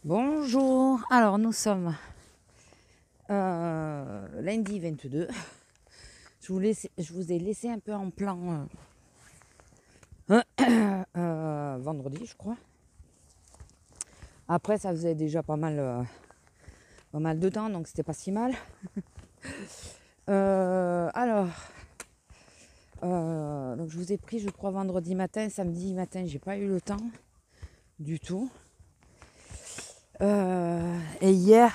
Bonjour, alors nous sommes lundi 22. Je vous ai laissé un peu en plan vendredi, je crois. Après, ça faisait déjà pas mal de temps, donc c'était pas si mal. Donc je vous ai pris, je crois, vendredi matin, samedi matin, j'ai pas eu le temps du tout. Et hier,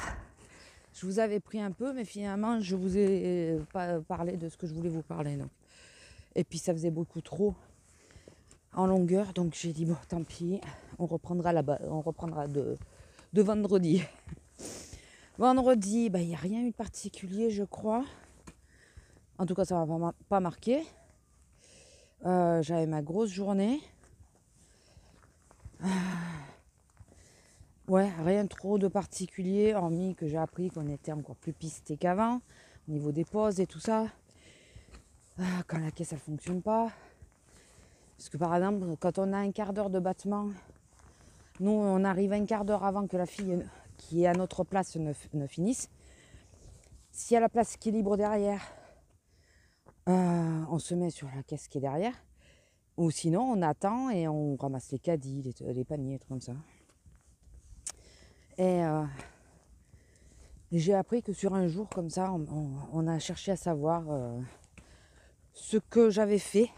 je vous avais pris un peu, mais finalement, je vous ai pas parlé de ce que je voulais vous parler. Donc. Et puis, ça faisait beaucoup trop en longueur, donc j'ai dit, bon, tant pis, on reprendra de vendredi. Vendredi, il n'y a rien eu de particulier, je crois. En tout cas, ça ne m'a pas marqué. J'avais ma grosse journée. Ouais, rien trop de particulier, hormis que j'ai appris qu'on était encore plus pisté qu'avant, au niveau des pauses et tout ça. Quand la caisse, elle fonctionne pas. Parce que par exemple, quand on a un quart d'heure de battement, nous, on arrive un quart d'heure avant que la fille qui est à notre place ne finisse. Si à la place qui est libre derrière, on se met sur la caisse qui est derrière. Ou sinon, on attend et on ramasse les caddies, les paniers, trucs comme ça. Et j'ai appris que sur un jour comme ça, on a cherché à savoir ce que j'avais fait.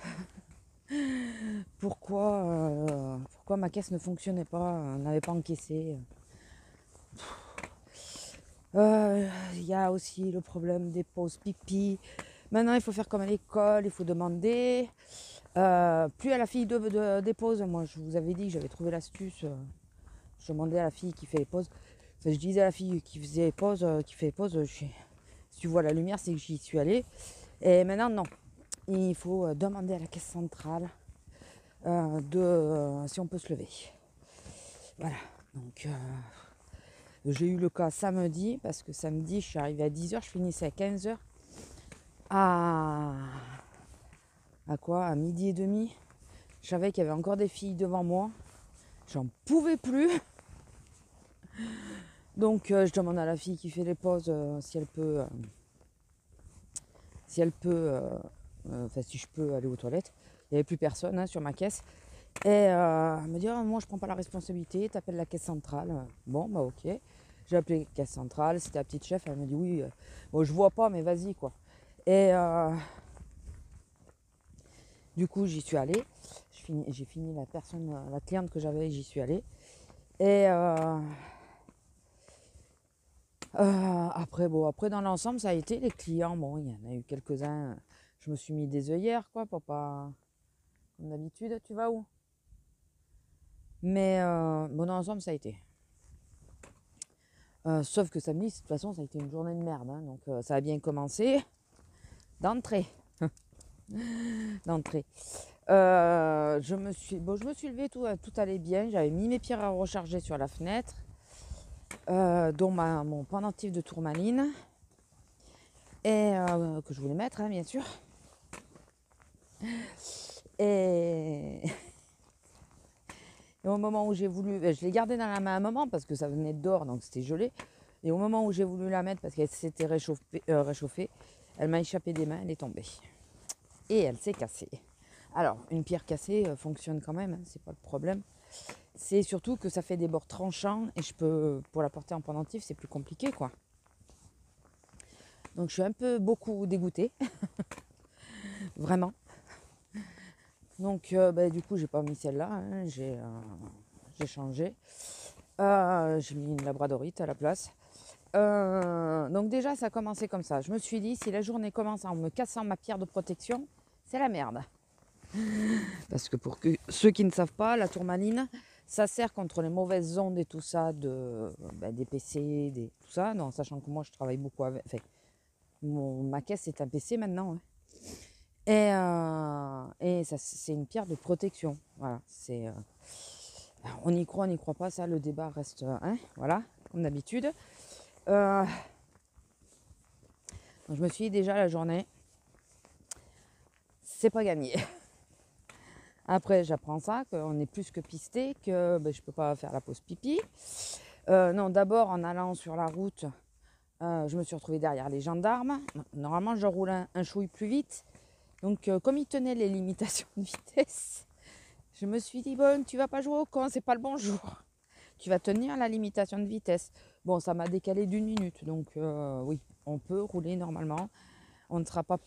Pourquoi ma caisse ne fonctionnait pas, n'avait pas encaissé. Il y a aussi le problème des pauses pipi. Maintenant, il faut faire comme à l'école, il faut demander. Plus à la fille des pauses. Moi, je vous avais dit que j'avais trouvé l'astuce. Je demandais à la fille qui fait les pauses. Enfin, je disais à la fille qui faisait les pauses, qui fait les pauses, si tu vois la lumière, c'est que j'y suis allée. Et maintenant, non. Il faut demander à la caisse centrale si on peut se lever. Voilà. Donc, j'ai eu le cas samedi, parce que samedi, je suis arrivée à 10h, je finissais à 15h. À quoi? À midi et demi. Je savais qu'il y avait encore des filles devant moi. J'en pouvais plus. Donc je demande à la fille qui fait les pauses si je peux aller aux toilettes. Il n'y avait plus personne sur ma caisse. Et elle me dit, moi je prends pas la responsabilité, t'appelles la caisse centrale. Bon, bah ok. J'ai appelé la caisse centrale, c'était la petite chef, elle me dit oui, bon, je vois pas, mais vas-y quoi. Et du coup j'y suis allée. J'ai fini la cliente que j'avais, j'y suis allée. Et après dans l'ensemble, ça a été les clients. Bon, il y en a eu quelques-uns. Je me suis mis des œillères, quoi, pour pas. Comme d'habitude, tu vas où? Mais bon, dans l'ensemble, ça a été. Sauf que samedi, de toute façon, ça a été une journée de merde. Donc, ça a bien commencé d'entrée. Je me suis levée, tout allait bien. J'avais mis mes pierres à recharger sur la fenêtre, dont mon pendentif de tourmaline. Et que je voulais mettre, bien sûr. Et au moment où j'ai voulu, je l'ai gardée dans la main à un moment parce que ça venait de dehors, donc c'était gelé. Et au moment où j'ai voulu la mettre parce qu'elle s'était réchauffée, elle m'a échappé des mains, elle est tombée. Et elle s'est cassée. Alors, une pierre cassée fonctionne quand même, c'est pas le problème. C'est surtout que ça fait des bords tranchants et pour la porter en pendentif, c'est plus compliqué, quoi. Donc je suis beaucoup dégoûtée. Vraiment. Donc du coup, j'ai pas mis celle-là, j'ai changé. J'ai mis une labradorite à la place. Donc déjà, ça a commencé comme ça. Je me suis dit, si la journée commence en me cassant ma pierre de protection, c'est la merde. Parce que ceux qui ne savent pas, la tourmaline, ça sert contre les mauvaises ondes et tout ça, des PC, tout ça. Non, sachant que moi, je travaille beaucoup avec. Enfin, ma caisse est un PC maintenant. Et ça, c'est une pierre de protection. Voilà, on y croit, on n'y croit pas, ça, le débat reste, voilà, comme d'habitude. Donc je me suis dit déjà la journée, c'est pas gagné. Après, j'apprends ça, qu'on est plus que pisté, que je peux pas faire la pause pipi. Non, d'abord en allant sur la route, je me suis retrouvée derrière les gendarmes. Normalement, je roule un chouille plus vite. Donc, comme ils tenaient les limitations de vitesse, je me suis dit, bon, tu vas pas jouer au con, c'est pas le bon jour. Tu vas tenir la limitation de vitesse. Bon, ça m'a décalé d'1 minute. Donc, oui, on peut rouler normalement. On ne sera pas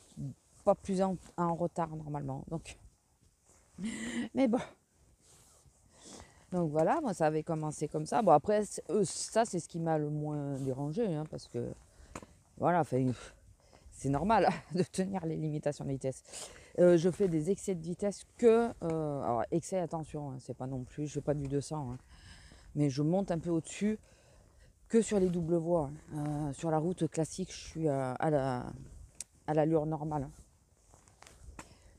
plus en retard normalement. Donc, mais bon. Donc voilà, moi ça avait commencé comme ça. Bon après, ça c'est ce qui m'a le moins dérangé, hein, parce que voilà, c'est normal de tenir les limitations de vitesse. Je fais des excès de vitesse alors excès, attention, hein, c'est pas non plus, je fais pas du 200, hein, mais je monte un peu au-dessus que sur les doubles voies. Sur la route classique, je suis à l'allure normale. Hein.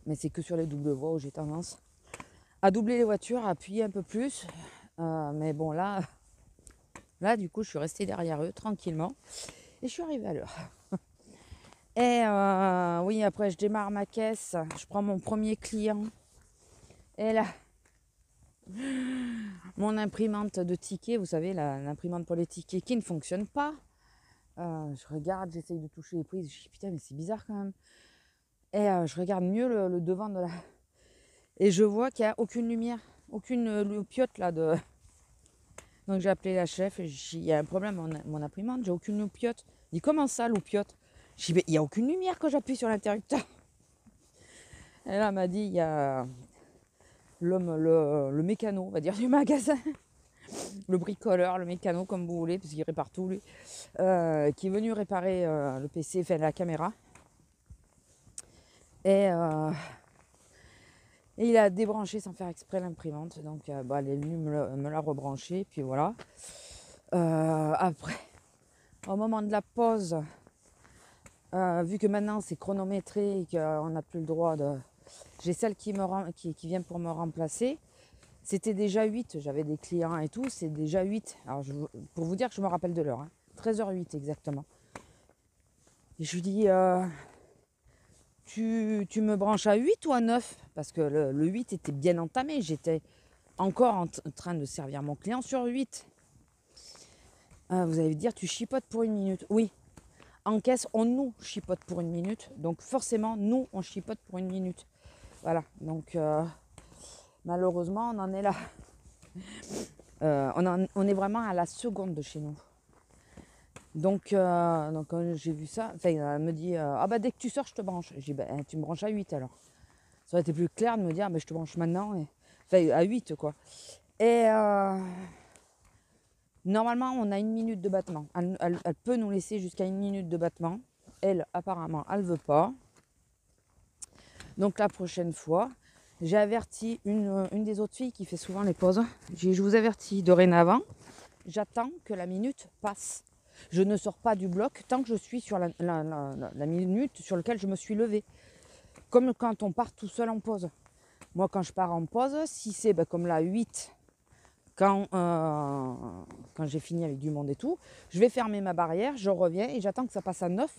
Mais c'est que sur les doubles voies où j'ai tendance à doubler les voitures, à appuyer un peu plus. Mais bon, là, du coup, je suis restée derrière eux tranquillement et je suis arrivée à l'heure. Et oui, après, je démarre ma caisse, je prends mon premier client. Et là, mon imprimante de tickets, vous savez, l'imprimante pour les tickets qui ne fonctionne pas. Je regarde, j'essaye de toucher les prises. Je dis putain, mais c'est bizarre quand même. Et je regarde mieux le devant de la. Et je vois qu'il n'y a aucune lumière, aucune loupiote là de. Donc j'ai appelé la chef et j'ai dit, il y a un problème, mon imprimante, j'ai aucune loupiote. Il dit comment ça, loupiote? J'ai dit, il n'y a aucune lumière quand j'appuie sur l'interrupteur. Et là, elle m'a dit, il y a le mécano, on va dire, du magasin, le bricoleur, le mécano, comme vous voulez, parce qu'il répare tout, lui, qui est venu réparer le PC, enfin la caméra. Et il a débranché sans faire exprès l'imprimante. Donc, elle est venue me la rebrancher. Puis voilà. Après, au moment de la pause, vu que maintenant c'est chronométré et qu'on n'a plus le droit de. J'ai celle qui vient pour me remplacer. C'était déjà 8, j'avais des clients et tout, c'est déjà 8. Alors pour vous dire que je me rappelle de l'heure, hein. 13h08 exactement. Et je lui dis, tu me branches à 8 ou à 9? Parce que le 8 était bien entamé, j'étais encore en train de servir mon client sur 8. Vous allez dire, tu chipotes pour 1 minute. Oui, en caisse, on nous chipote pour 1 minute. Donc forcément, nous, on chipote pour 1 minute. Voilà, donc malheureusement, on en est là. On est vraiment à la seconde de chez nous. Donc quand j'ai vu ça, elle me dit, ah bah dès que tu sors, je te branche. J'ai dit, bah, tu me branches à 8 alors. Ça aurait été plus clair de me dire, bah, je te branche maintenant. À 8 quoi. Et normalement, on a 1 minute de battement. Elle peut nous laisser jusqu'à 1 minute de battement. Elle, apparemment, elle ne veut pas. Donc la prochaine fois, j'ai averti une des autres filles qui fait souvent les pauses. J'ai dit, je vous avertis dorénavant, j'attends que la minute passe. Je ne sors pas du bloc tant que je suis sur la minute sur laquelle je me suis levée. Comme quand on part tout seul en pause. Moi, quand je pars en pause, si c'est comme la 8, quand j'ai fini avec du monde et tout, je vais fermer ma barrière, je reviens et j'attends que ça passe à 9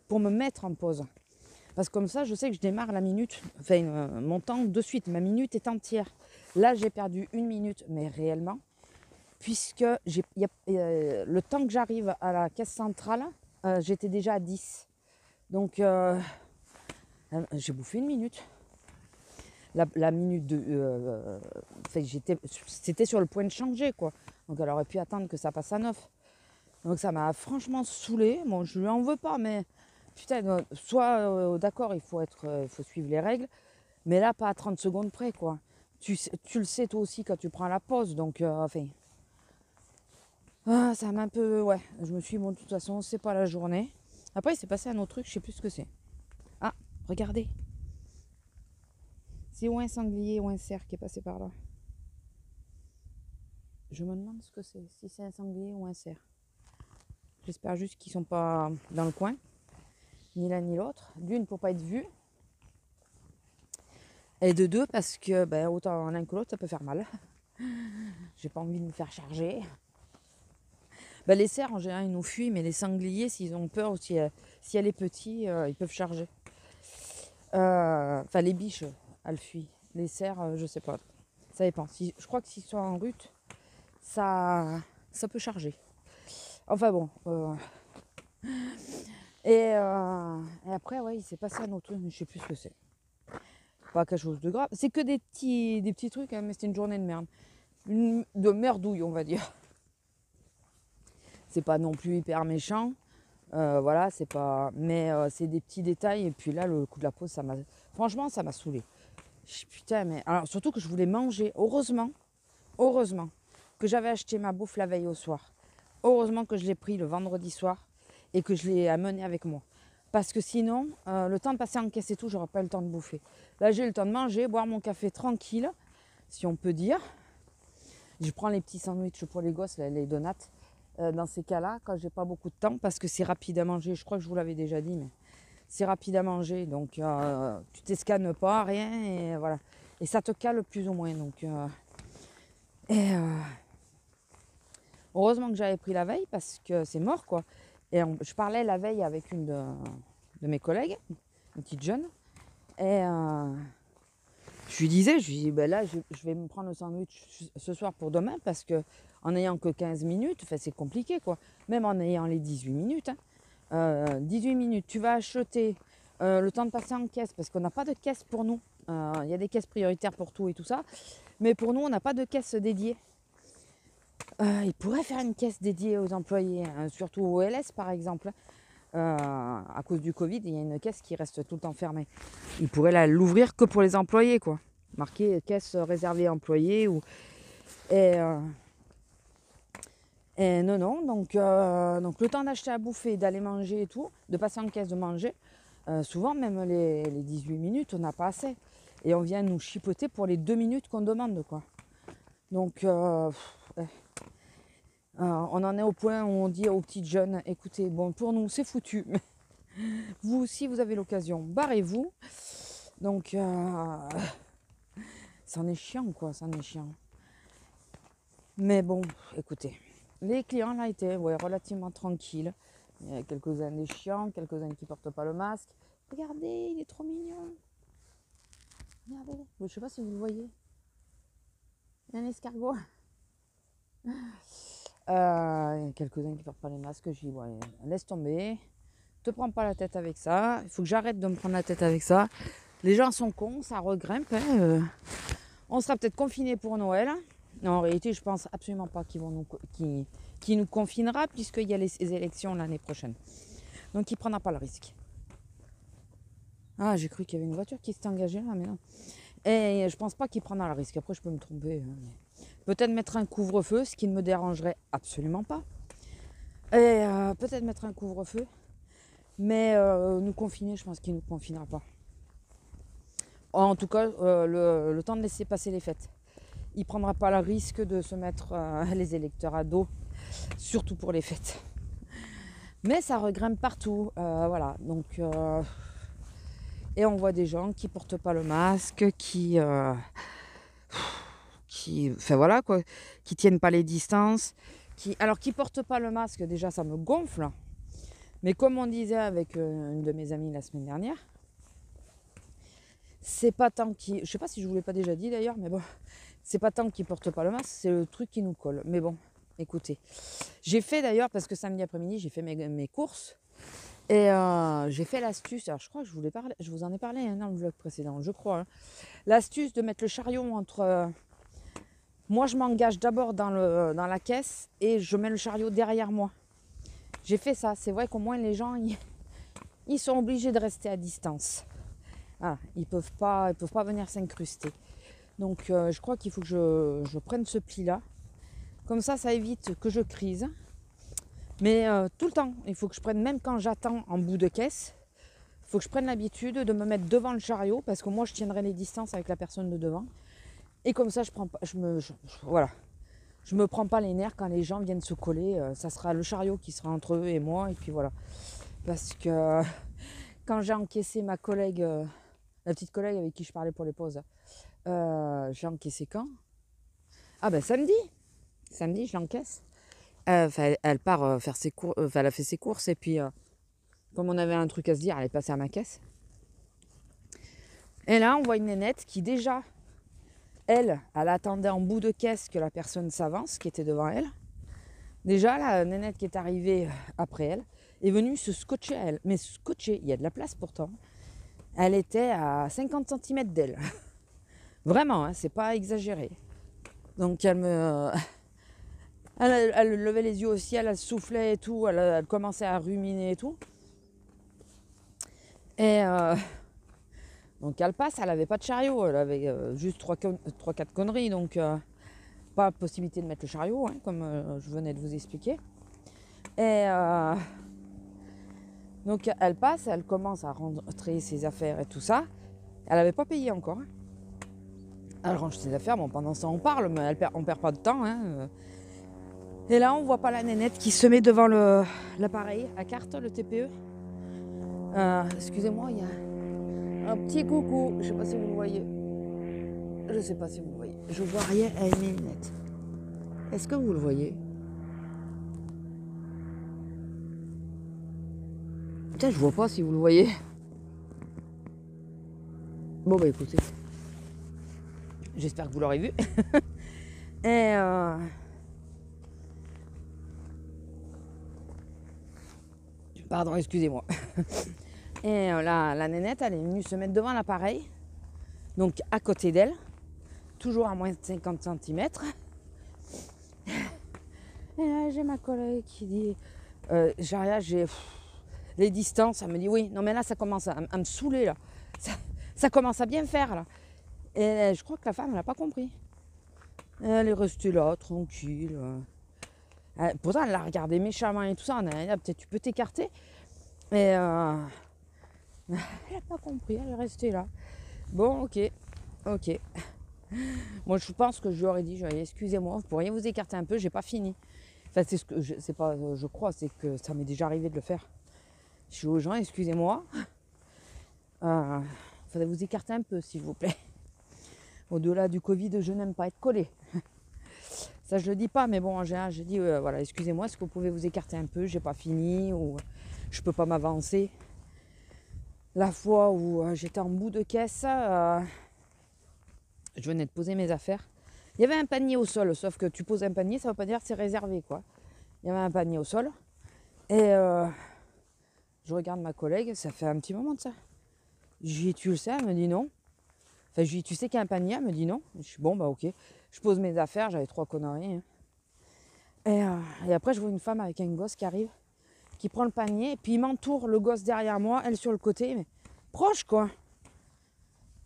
pour me mettre en pause. Parce que comme ça, je sais que je démarre la minute, mon temps de suite, ma minute est entière. Là, j'ai perdu 1 minute, mais réellement, puisque le temps que j'arrive à la caisse centrale, j'étais déjà à 10. Donc, j'ai bouffé 1 minute. La minute de. C'était sur le point de changer, quoi. Donc, elle aurait pu attendre que ça passe à 9. Donc, ça m'a franchement saoulée. Bon, je lui en veux pas, mais putain, soit d'accord, il faut suivre les règles, mais là, pas à 30 secondes près, quoi. Tu le sais toi aussi quand tu prends la pause, donc, ça m'a un peu. Ouais, je me suis dit, bon, de toute façon, c'est pas la journée. Après, il s'est passé un autre truc, je sais plus ce que c'est. Ah, regardez. C'est ou un sanglier ou un cerf qui est passé par là. Je me demande ce que c'est, si c'est un sanglier ou un cerf. J'espère juste qu'ils sont pas dans le coin, ni l'un ni l'autre. D'une, pour pas être vu. Et de deux, parce que autant l'un que l'autre, ça peut faire mal. J'ai pas envie de me faire charger. Les cerfs, en général, ils nous fuient, mais les sangliers, s'ils ont peur ou si elle est petite, ils peuvent charger. Les biches, elles fuient. Les cerfs, je sais pas. Ça dépend. Je crois que s'ils sont en rut, ça ça peut charger. Enfin bon. Et après, ouais, il s'est passé un autre truc, mais je sais plus ce que c'est. Pas quelque chose de grave. C'est que des petits trucs, hein, mais c'était une journée de merde. De merdouille, on va dire. C'est pas non plus hyper méchant. Voilà, c'est pas. Mais c'est des petits détails. Et puis là, le coup de la pause, ça m'a. Franchement, ça m'a saoulé. Putain, mais. Alors, surtout que je voulais manger. Heureusement que j'avais acheté ma bouffe la veille au soir. Heureusement que je l'ai pris le vendredi soir et que je l'ai amené avec moi. Parce que sinon, le temps de passer en caisse et tout, j'aurais pas eu le temps de bouffer. Là, j'ai eu le temps de manger, boire mon café tranquille, si on peut dire. Je prends les petits sandwichs pour les gosses, les donuts. Dans ces cas-là, quand j'ai pas beaucoup de temps, parce que c'est rapide à manger. Je crois que je vous l'avais déjà dit, mais c'est rapide à manger. Donc, tu t'escanes pas, rien, et voilà. Et ça te cale plus ou moins. Donc, heureusement que j'avais pris la veille, parce que c'est mort, quoi. Et je parlais la veille avec une de mes collègues, une petite jeune, et je lui dis, ben là, je vais me prendre le sandwich ce soir pour demain, parce que en n'ayant que 15 minutes, c'est compliqué, quoi. Même en ayant les 18 minutes. 18 minutes, tu vas acheter le temps de passer en caisse, parce qu'on n'a pas de caisse pour nous. Il y a des caisses prioritaires pour tout et tout ça. Mais pour nous, on n'a pas de caisse dédiée. Il pourrait faire une caisse dédiée aux employés, hein, surtout au LS par exemple. À cause du Covid, il y a une caisse qui reste tout le temps fermée. Il pourrait l'ouvrir que pour les employés, quoi. Marquer caisse réservée employés. Et non. Donc le temps d'acheter à bouffer, d'aller manger et tout, de passer en caisse, de manger, souvent même les 18 minutes, on n'a pas assez. Et on vient nous chipoter pour les 2 minutes qu'on demande, quoi. Donc on en est au point où on dit aux petites jeunes, écoutez, bon, pour nous c'est foutu, mais vous, si vous avez l'occasion, barrez-vous. Donc c'en est chiant, quoi, c'en est chiant. Mais bon, écoutez, les clients là étaient relativement tranquilles. Il y a quelques-uns des chiants, quelques-uns qui portent pas le masque. Regardez, il est trop mignon. Regardez, je sais pas si vous le voyez. Il y a un escargot. Il y a quelques-uns qui portent pas les masques. Je dis, ouais, laisse tomber. Te prends pas la tête avec ça. Il faut que j'arrête de me prendre la tête avec ça. Les gens sont cons, ça regrimpe. Hein. On sera peut-être confinés pour Noël. Non, en réalité, je pense absolument pas qu'ils vont qui nous confinera, puisqu'il y a les élections l'année prochaine. Donc il ne prendra pas le risque. Ah, j'ai cru qu'il y avait une voiture qui s'était engagée là, mais non. Et je pense pas qu'il prendra le risque. Après, je peux me tromper. Hein, mais... Peut-être mettre un couvre-feu, ce qui ne me dérangerait absolument pas. Et peut-être mettre un couvre-feu. Mais nous confiner, je pense qu'il ne nous confinera pas. En tout cas, le temps de laisser passer les fêtes. Il ne prendra pas le risque de se mettre les électeurs à dos, surtout pour les fêtes. Mais ça regrimpe partout. Voilà. Donc, et on voit des gens qui ne portent pas le masque, enfin voilà quoi, qui tiennent pas les distances, alors qui portent pas le masque, déjà ça me gonfle. Mais comme on disait avec une de mes amies la semaine dernière, c'est pas tant qu'ils, je sais pas si je vous l'ai pas déjà dit d'ailleurs, mais bon, c'est pas tant qu'ils portent pas le masque, c'est le truc qui nous colle. Mais bon, écoutez, j'ai fait d'ailleurs, parce que samedi après-midi j'ai fait mes courses. Et j'ai fait l'astuce, alors je crois que je vous en ai parlé hein, dans le vlog précédent, je crois. Hein. L'astuce de mettre le chariot entre... moi, je m'engage d'abord dans la caisse et je mets le chariot derrière moi. J'ai fait ça. C'est vrai qu'au moins les gens, ils sont obligés de rester à distance. Ah, ils peuvent pas venir s'incruster. Donc je crois qu'il faut que je prenne ce pli-là. Comme ça évite que je crise. Mais tout le temps, il faut que je prenne, même quand j'attends en bout de caisse, il faut que je prenne l'habitude de me mettre devant le chariot parce que moi je tiendrai les distances avec la personne de devant. Et comme ça, je me prends pas les nerfs quand les gens viennent se coller. Ça sera le chariot qui sera entre eux et moi. Et puis voilà. Parce que quand j'ai encaissé ma collègue, la petite collègue avec qui je parlais pour les pauses, j'ai encaissé quand? Ah ben samedi. Samedi, je l'encaisse. Elle part faire ses courses, elle a fait ses courses et puis comme on avait un truc à se dire, elle est passée à ma caisse. Et là, on voit une nénette qui déjà, elle attendait en bout de caisse que la personne s'avance, qui était devant elle. Déjà, la nénette qui est arrivée après elle est venue se scotcher à elle. Mais scotcher, il y a de la place pourtant. Elle était à 50 cm d'elle. Vraiment, hein, c'est pas exagéré. Donc elle levait les yeux au ciel, elle soufflait et tout, elle commençait à ruminer et tout. Et donc elle passe, elle avait pas de chariot, elle avait juste 3-4 conneries, donc pas possibilité de mettre le chariot, hein, comme je venais de vous expliquer. Et donc elle passe, elle commence à rentrer ses affaires et tout ça. Elle n'avait pas payé encore. Hein. Elle range ses affaires, bon pendant ça on parle, mais on perd pas de temps. Hein. Et là on voit pas la nénette qui se met devant l'appareil à carte, le TPE. Excusez-moi, il y a un petit coucou, je sais pas si vous le voyez. Je sais pas si vous le voyez. Je vois rien à une nénette. Est-ce que vous le voyez? Putain, je vois pas si vous le voyez. Bon bah écoutez, j'espère que vous l'aurez vu. Et pardon, excusez-moi. Et la nénette, elle est venue se mettre devant l'appareil, donc à côté d'elle, toujours à moins de 50 cm. Et là, j'ai ma collègue qui dit, j'ai les distances, elle me dit, oui, non mais là, ça commence à me saouler, là. Ça commence à bien faire, là. Et je crois que la femme, elle n'a pas compris. Elle est restée là, tranquille. Pourtant, elle l'a regardé méchamment et tout ça. Elle a dit, peut-être tu peux t'écarter. Et elle n'a pas compris, elle est restée là. Bon, ok. Moi, je pense que je lui aurais dit, excusez-moi, vous pourriez vous écarter un peu, j'ai pas fini. Enfin, c'est ce que c'est pas, je crois, c'est que ça m'est déjà arrivé de le faire. Je suis aux gens, excusez-moi. Faudrait vous écarter un peu, s'il vous plaît. Au-delà du Covid, je n'aime pas être collé. Ça, je le dis pas, mais bon, en général, je dis, voilà, excusez-moi, est-ce que vous pouvez vous écarter un peu, j'ai pas fini, ou je peux pas m'avancer. La fois où j'étais en bout de caisse, je venais de poser mes affaires. Il y avait un panier au sol, sauf que tu poses un panier, ça ne veut pas dire que c'est réservé, quoi. Il y avait un panier au sol. Et je regarde ma collègue, ça fait un petit moment de ça. Je lui dis, tu le sais? Elle me dit non. Enfin, je lui dis, tu sais qu'il y a un panier? Elle me dit non. Je suis bon, bah ok. Je pose mes affaires, j'avais 3 conneries. Hein. Et après, je vois une femme avec un gosse qui arrive, qui prend le panier, et puis il m'entoure, le gosse derrière moi, elle sur le côté, mais proche, quoi.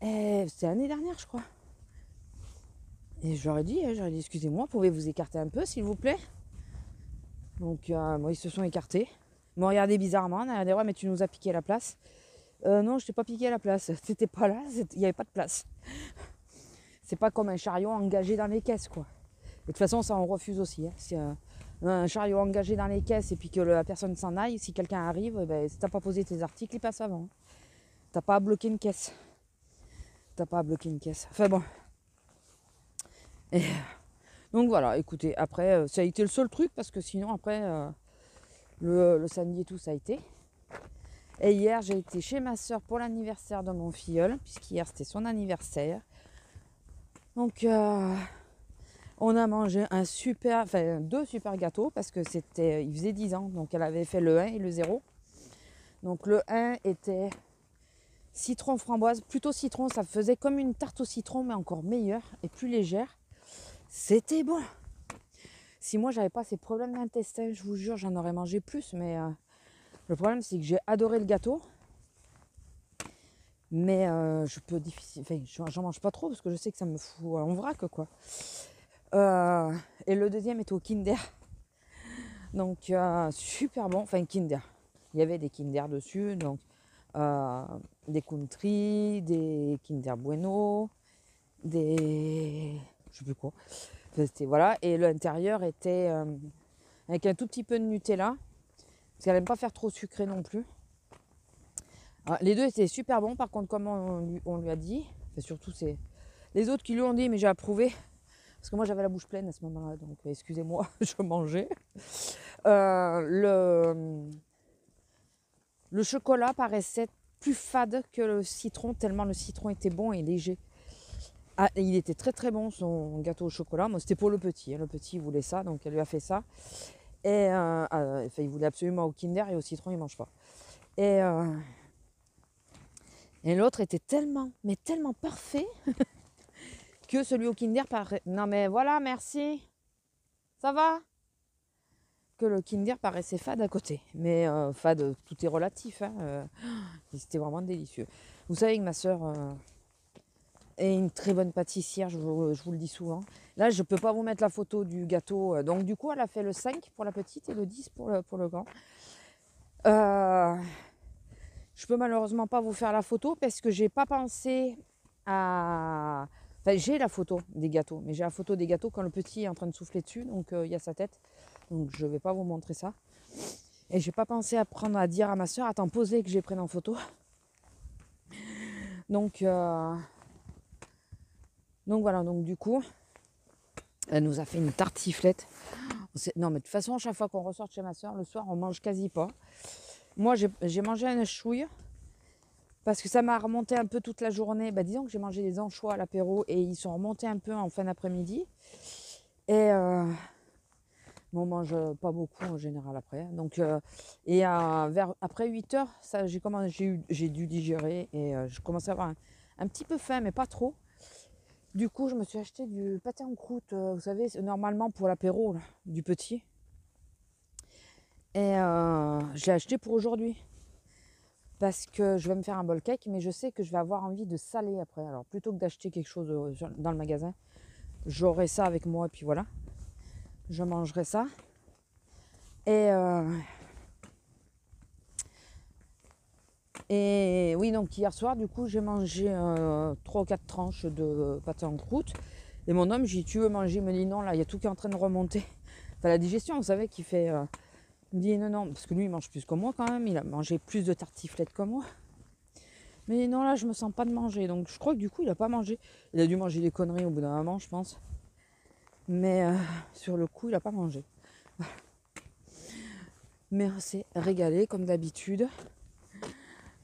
Et c'était l'année dernière, je crois. Et je leur ai dit, excusez-moi, pouvez-vous vous écarter un peu, s'il vous plaît? Donc, moi, ils se sont écartés. Ils m'ont regardé bizarrement. On a dit, ouais, mais tu nous as piqué la place. Non, je t'ai pas piqué la place. C'était pas là, il n'y avait pas de place. C'est pas comme un chariot engagé dans les caisses, quoi. Et de toute façon, ça, on refuse aussi. Hein. Si un chariot engagé dans les caisses et puis que la personne s'en aille, si quelqu'un arrive, si t'as pas posé tes articles, il passe avant. T'as pas à bloquer une caisse. Enfin bon. Et donc voilà, écoutez, après, ça a été le seul truc parce que sinon, après, le samedi et tout, ça a été. Et hier, j'ai été chez ma soeur pour l'anniversaire de mon filleul, puisqu'hier, c'était son anniversaire. Donc, on a mangé deux super gâteaux parce que il faisait 10 ans. Donc, elle avait fait le 1 et le 0. Donc, le 1 était citron framboise, plutôt citron. Ça faisait comme une tarte au citron, mais encore meilleure et plus légère. C'était bon. Si moi, j'avais pas ces problèmes d'intestin, je vous jure, j'en aurais mangé plus. Mais le problème, c'est que j'ai adoré le gâteau. Mais je peux difficilement. Enfin, j'en mange pas trop parce que je sais que ça me fout en vrac, quoi. Et le deuxième était au Kinder. Donc, super bon. Enfin, Kinder. Il y avait des Kinder dessus. Donc, des Country, des Kinder Bueno, des. Je sais plus quoi. Enfin, voilà. Et l'intérieur était avec un tout petit peu de Nutella. Parce qu'elle n'aime pas faire trop sucré non plus. Alors, les deux étaient super bons. Par contre, comme on lui a dit, enfin, surtout c'est les autres qui lui ont dit, mais j'ai approuvé. Parce que moi j'avais la bouche pleine à ce moment-là, donc excusez-moi, je mangeais. Le chocolat paraissait plus fade que le citron, tellement le citron était bon et léger. Ah, et il était très très bon son gâteau au chocolat. Moi c'était pour le petit. Le petit voulait ça, donc elle lui a fait ça. Et il voulait absolument au Kinder et au citron, il ne mange pas. Et l'autre était tellement, mais tellement parfait que celui au Kinder paraît... Non mais voilà, merci. Ça va? Que le Kinder paraissait fade à côté. Mais fade, tout est relatif. Hein, c'était vraiment délicieux. Vous savez que ma soeur est une très bonne pâtissière, je vous le dis souvent. Là, je ne peux pas vous mettre la photo du gâteau. Donc du coup, elle a fait le 5 pour la petite et le 10 pour le grand. Je peux malheureusement pas vous faire la photo parce que j'ai pas pensé à... Enfin, j'ai la photo des gâteaux, mais j'ai la photo des gâteaux quand le petit est en train de souffler dessus, donc il y a sa tête. Donc je vais pas vous montrer ça. Et j'ai pas pensé à dire à ma soeur, attends, posez que j'ai pris en photo. Donc voilà, donc du coup, elle nous a fait une tartiflette. Non mais de toute façon, à chaque fois qu'on ressort de chez ma soeur, le soir, on mange quasi pas. Moi, j'ai mangé une chouille. Parce que ça m'a remonté un peu toute la journée. Bah, disons que j'ai mangé des anchois à l'apéro et ils sont remontés un peu en fin d'après-midi. Et on mange pas beaucoup en général après. Donc, après 8 heures, j'ai dû digérer et je commençais à avoir un petit peu faim, mais pas trop. Du coup, je me suis acheté du pâté en croûte, vous savez, normalement pour l'apéro du petit. Et je l'ai acheté pour aujourd'hui. Parce que je vais me faire un bol cake, mais je sais que je vais avoir envie de saler après. Alors plutôt que d'acheter quelque chose dans le magasin, j'aurai ça avec moi et puis voilà. Je mangerai ça. Et oui, donc hier soir, du coup, j'ai mangé 3 ou 4 tranches de pâté en croûte. Et mon homme, j'ai dit, tu veux manger? Il me dit non, là, il y a tout qui est en train de remonter. Enfin, la digestion, vous savez, qui fait... il me dit non, parce que lui, il mange plus que moi quand même. Il a mangé plus de tartiflettes que moi. Mais non, là, je me sens pas de manger. Donc, je crois que du coup, il a pas mangé. Il a dû manger des conneries au bout d'un moment, je pense. Mais sur le coup, il a pas mangé. Mais on s'est régalé, comme d'habitude.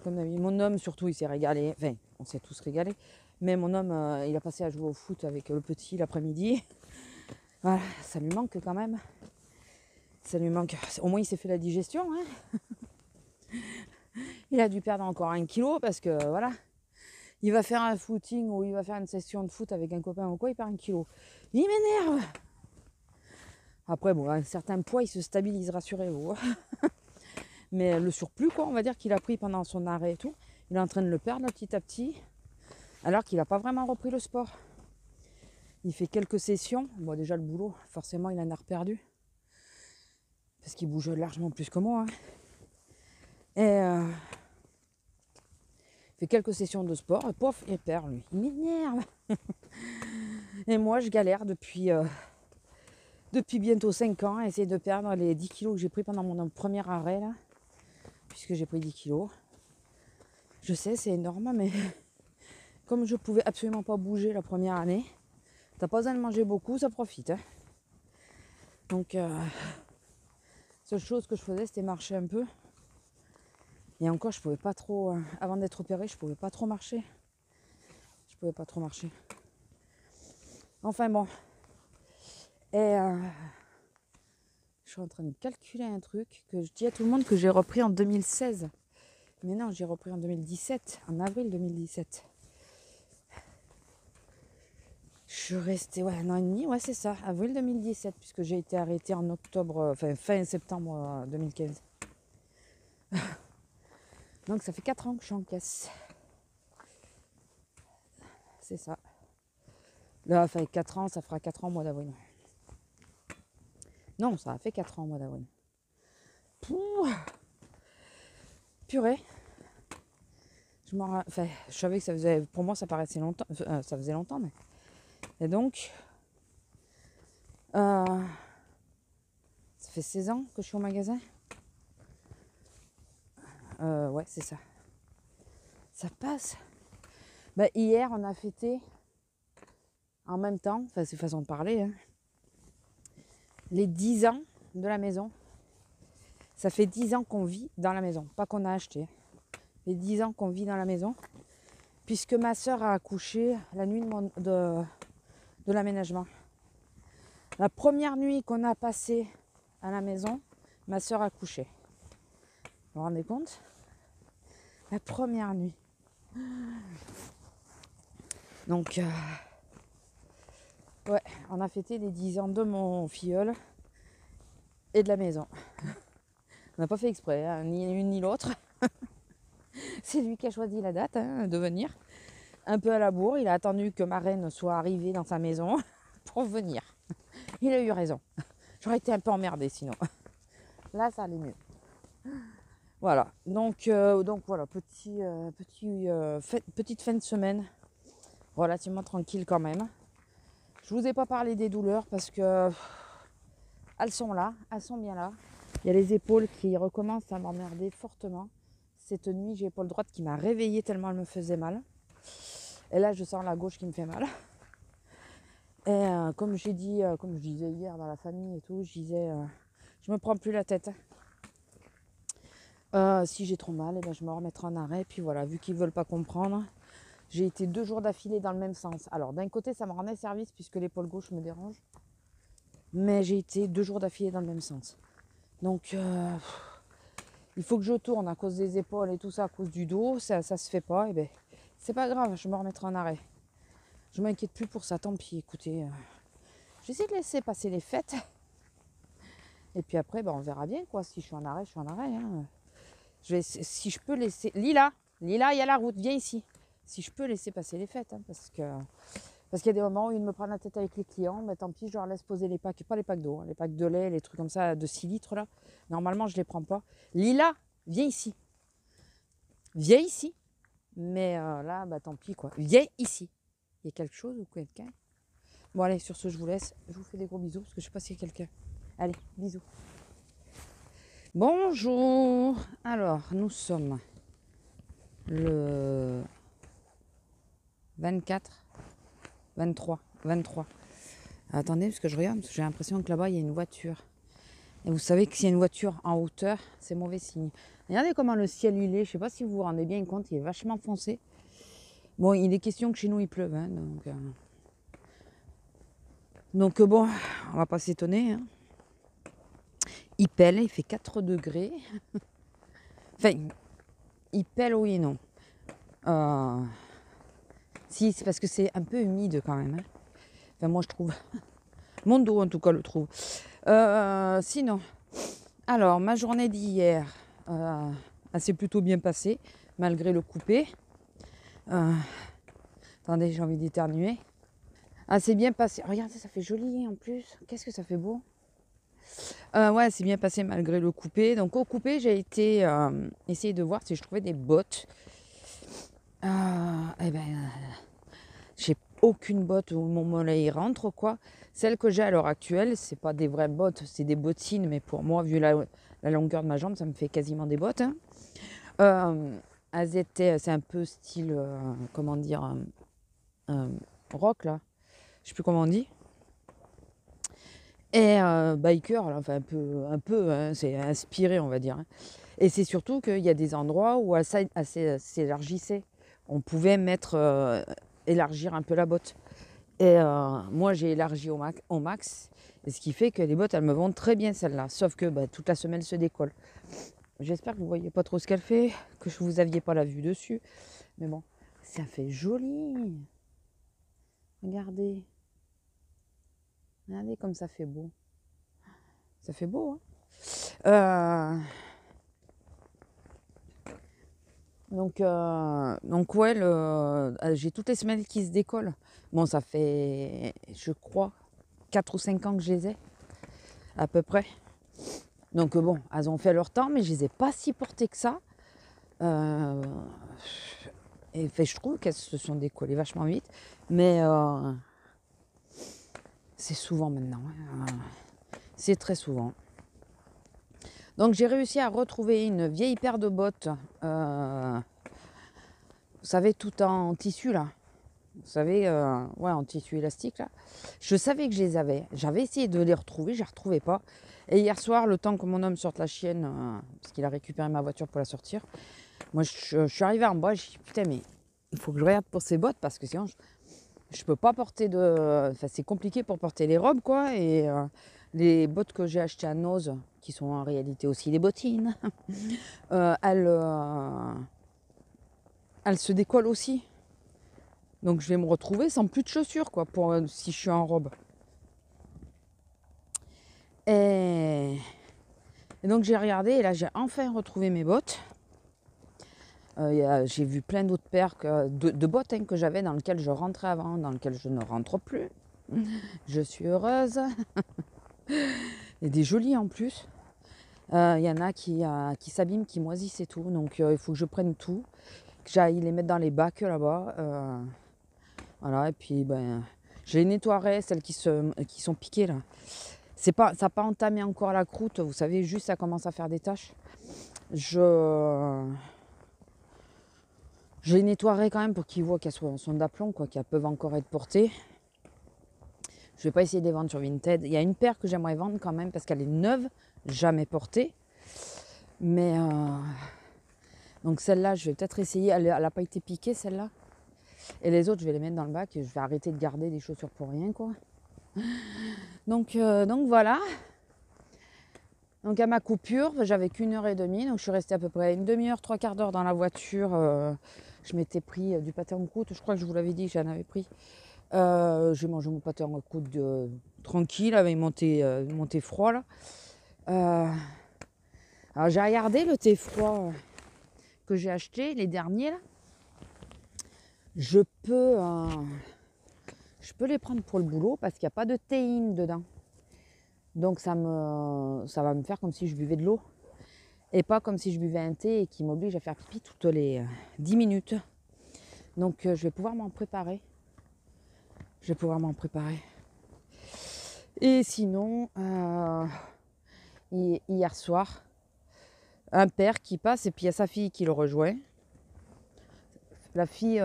Mon homme, surtout, il s'est régalé. Enfin, on s'est tous régalés. Mais mon homme, il a passé à jouer au foot avec le petit l'après-midi. Voilà, ça lui manque quand même. Ça lui manque. Au moins, il s'est fait la digestion. Hein. Il a dû perdre encore 1 kilo parce que, voilà. Il va faire un footing ou il va faire une session de foot avec un copain ou quoi, il perd 1 kilo. Il m'énerve. Après, bon, à un certain poids, il se stabilise, rassurez-vous. Mais le surplus, quoi, on va dire qu'il a pris pendant son arrêt et tout, il est en train de le perdre petit à petit, alors qu'il n'a pas vraiment repris le sport. Il fait quelques sessions. Bon, déjà, le boulot, forcément, il en a reperdu. Parce qu'il bouge largement plus que moi. Hein. Et il fait quelques sessions de sport, et pof, il perd, lui. Il m'énerve. Et moi, je galère depuis bientôt 5 ans à essayer de perdre les 10 kilos que j'ai pris pendant mon premier arrêt, là. Puisque j'ai pris 10 kilos. Je sais, c'est énorme, mais comme je pouvais absolument pas bouger la première année, t'as pas besoin de manger beaucoup, ça profite. Hein. Donc, seule chose que je faisais, c'était marcher un peu. Et encore, je pouvais pas trop, avant d'être opérée, je pouvais pas trop marcher. Je pouvais pas trop marcher. Enfin bon. Et je suis en train de calculer un truc que je dis à tout le monde que j'ai repris en 2016. Mais non, j'ai repris en 2017, en avril 2017. Je suis restée 1 an et demi, ouais c'est ça, avril 2017, puisque j'ai été arrêtée en octobre, fin septembre 2015. Donc ça fait 4 ans que je suis en caisse. C'est ça. Là, ça fait 4 ans, ça fera 4 ans au mois d'avril. Non, ça a fait 4 ans au mois d'avril. Purée. Je savais que ça faisait, pour moi ça paraissait longtemps, ça faisait longtemps, mais... Et donc, ça fait 16 ans que je suis au magasin. Ouais, c'est ça. Ça passe. Bah, hier, on a fêté en même temps, enfin c'est façon de parler, hein, les 10 ans de la maison. Ça fait 10 ans qu'on vit dans la maison, pas qu'on a acheté. Les 10 ans qu'on vit dans la maison, puisque ma soeur a accouché la nuit de l'aménagement. La première nuit qu'on a passée à la maison, ma soeur a couché. Vous vous rendez compte? La première nuit. Donc, ouais, on a fêté les 10 ans de mon filleul et de la maison. On n'a pas fait exprès, hein, ni l'une ni l'autre. C'est lui qui a choisi la date de venir. Un peu à la bourre, il a attendu que ma reine soit arrivée dans sa maison pour venir. Il a eu raison. J'aurais été un peu emmerdée sinon. Là, ça allait mieux. Voilà, donc voilà, petite fin de semaine, relativement tranquille quand même. Je vous ai pas parlé des douleurs parce que elles sont là, elles sont bien là. Il y a les épaules qui recommencent à m'emmerder fortement. Cette nuit, j'ai l'épaule droite qui m'a réveillée tellement elle me faisait mal. Et là, je sens la gauche qui me fait mal. Et comme je disais hier dans la famille et tout, je disais, je me prends plus la tête. Si j'ai trop mal, je me remettrai en arrêt. Puis voilà, vu qu'ils ne veulent pas comprendre, j'ai été 2 jours d'affilée dans le même sens. Alors d'un côté, ça me rendait service puisque l'épaule gauche me dérange. Mais j'ai été 2 jours d'affilée dans le même sens. Donc il faut que je tourne à cause des épaules et tout ça, à cause du dos. Ça se fait pas. Et ben c'est pas grave, je me remettrai en arrêt. Je m'inquiète plus pour ça, tant pis. Écoutez, j'essaie de laisser passer les fêtes. Et puis après, on verra bien quoi. Si je suis en arrêt, je suis en arrêt. Hein. Si je peux laisser... Lila, il y a la route, viens ici. Si je peux laisser passer les fêtes, hein, parce qu'il y a des moments où ils me prennent la tête avec les clients, mais tant pis, je leur laisse poser les packs, pas les packs d'eau, hein, les packs de lait, les trucs comme ça, de 6 litres là. Normalement, je les prends pas. Lila, viens ici. Viens ici. Mais là, tant pis quoi. Viens ici. Il y a quelque chose ou quelqu'un? Bon allez, sur ce, je vous laisse. Je vous fais des gros bisous, parce que je sais pas s'il y a quelqu'un. Allez, bisous. Bonjour. Alors, nous sommes le 24, 23. Attendez, parce que je regarde, parce que j'ai l'impression que là-bas, il y a une voiture. Et vous savez que s'il y a une voiture en hauteur, c'est mauvais signe. Regardez comment le ciel il est. Je ne sais pas si vous vous rendez bien compte, il est vachement foncé. Bon, il est question que chez nous, il pleuve. Hein, donc bon, on va pas s'étonner. Hein. Il pèle, il fait 4 degrés. Enfin, il pèle oui et non. Si, c'est parce que c'est un peu humide quand même. Hein. Enfin, moi, je trouve. Mon dos, en tout cas, le trouve. Sinon, alors, ma journée d'hier, elle s'est plutôt bien passée, malgré le coupé. Attendez, j'ai envie d'éternuer. Ah, c'est bien passé. Regardez, ça fait joli en plus. Qu'est-ce que ça fait beau. Ouais, c'est bien passé malgré le coupé. Donc au coupé, j'ai été essayer de voir si je trouvais des bottes. J'ai aucune botte où mon mollet rentre quoi. Celles que j'ai à l'heure actuelle, c'est pas des vraies bottes, c'est des bottines, mais pour moi, vu la longueur de ma jambe, ça me fait quasiment des bottes. Hein. Elles étaient, c'est un peu style, comment dire, rock là. Je sais plus comment on dit. Et biker, enfin un peu hein, c'est inspiré, on va dire. Hein. Et c'est surtout qu'il y a des endroits où elle s'élargissait. On pouvait élargir un peu la botte. Et moi, j'ai élargi au max. Et ce qui fait que les bottes, elles me vont très bien, celles-là. Sauf que toute la semelle se décolle. J'espère que vous ne voyez pas trop ce qu'elle fait, que vous n'aviez pas la vue dessus. Mais bon, ça fait joli. Regardez. Regardez comme ça fait beau. Ça fait beau, hein. Donc ouais, j'ai toutes les semelles qui se décollent. Bon, ça fait, je crois, 4 ou 5 ans que je les ai, à peu près. Donc bon, elles ont fait leur temps, mais je les ai pas si portées que ça. Et fait, je trouve qu'elles se sont décollées vachement vite. Mais c'est souvent maintenant. Hein. C'est très souvent. Donc j'ai réussi à retrouver une vieille paire de bottes, vous savez, tout en tissu là. Vous savez, ouais, en tissu élastique là. Je savais que je les avais. J'avais essayé de les retrouver, je ne les retrouvais pas. Et hier soir, le temps que mon homme sorte la chienne, parce qu'il a récupéré ma voiture pour la sortir, moi je suis arrivée en bas, j'ai dit putain mais il faut que je regarde pour ces bottes parce que sinon je peux pas porter de... Enfin c'est compliqué pour porter les robes quoi. Et Les bottes que j'ai achetées à Noz, qui sont en réalité aussi des bottines, elles se décollent aussi. Donc je vais me retrouver sans plus de chaussures, quoi, pour, si je suis en robe. Et donc j'ai regardé et là j'ai enfin retrouvé mes bottes. J'ai vu plein d'autres paires de bottes que j'avais dans lesquelles je rentrais avant, dans lesquelles je ne rentre plus. Je suis heureuse. Et des jolies en plus. Il y en a qui s'abîment, qui moisissent et tout. Donc il faut que je prenne tout, que j'aille les mettre dans les bacs là-bas. Voilà, et puis je les nettoierai, celles qui sont piquées là. Ça n'a pas entamé encore la croûte, vous savez, juste ça commence à faire des taches. Je les nettoierai quand même pour qu'ils voient qu'elles sont d'aplomb, quoi, qu'elles peuvent encore être portées. Je vais pas essayer de les vendre sur Vinted. Il y a une paire que j'aimerais vendre quand même parce qu'elle est neuve, jamais portée. Mais donc celle-là, je vais peut-être essayer. Elle n'a pas été piquée, celle-là. Et les autres, je vais les mettre dans le bac et je vais arrêter de garder des chaussures pour rien, quoi. Donc voilà. Donc à ma coupure, j'avais qu'1h30. Donc je suis restée à peu près une demi-heure, 3/4 d'heure dans la voiture. Je m'étais pris du pâté en croûte. Je crois que je vous l'avais dit, j'en avais pris. J'ai mangé mon pâté en croûte tranquille, avec mon thé froid là. Alors j'ai regardé le thé froid que j'ai acheté, les derniers là. Je peux les prendre pour le boulot parce qu'il n'y a pas de théine dedans. Donc ça va me faire comme si je buvais de l'eau. Et pas comme si je buvais un thé et qui m'oblige à faire pipi toutes les 10 minutes. Donc je vais pouvoir m'en préparer. Et sinon, hier soir, un père qui passe et puis il y a sa fille qui le rejoint. La fille,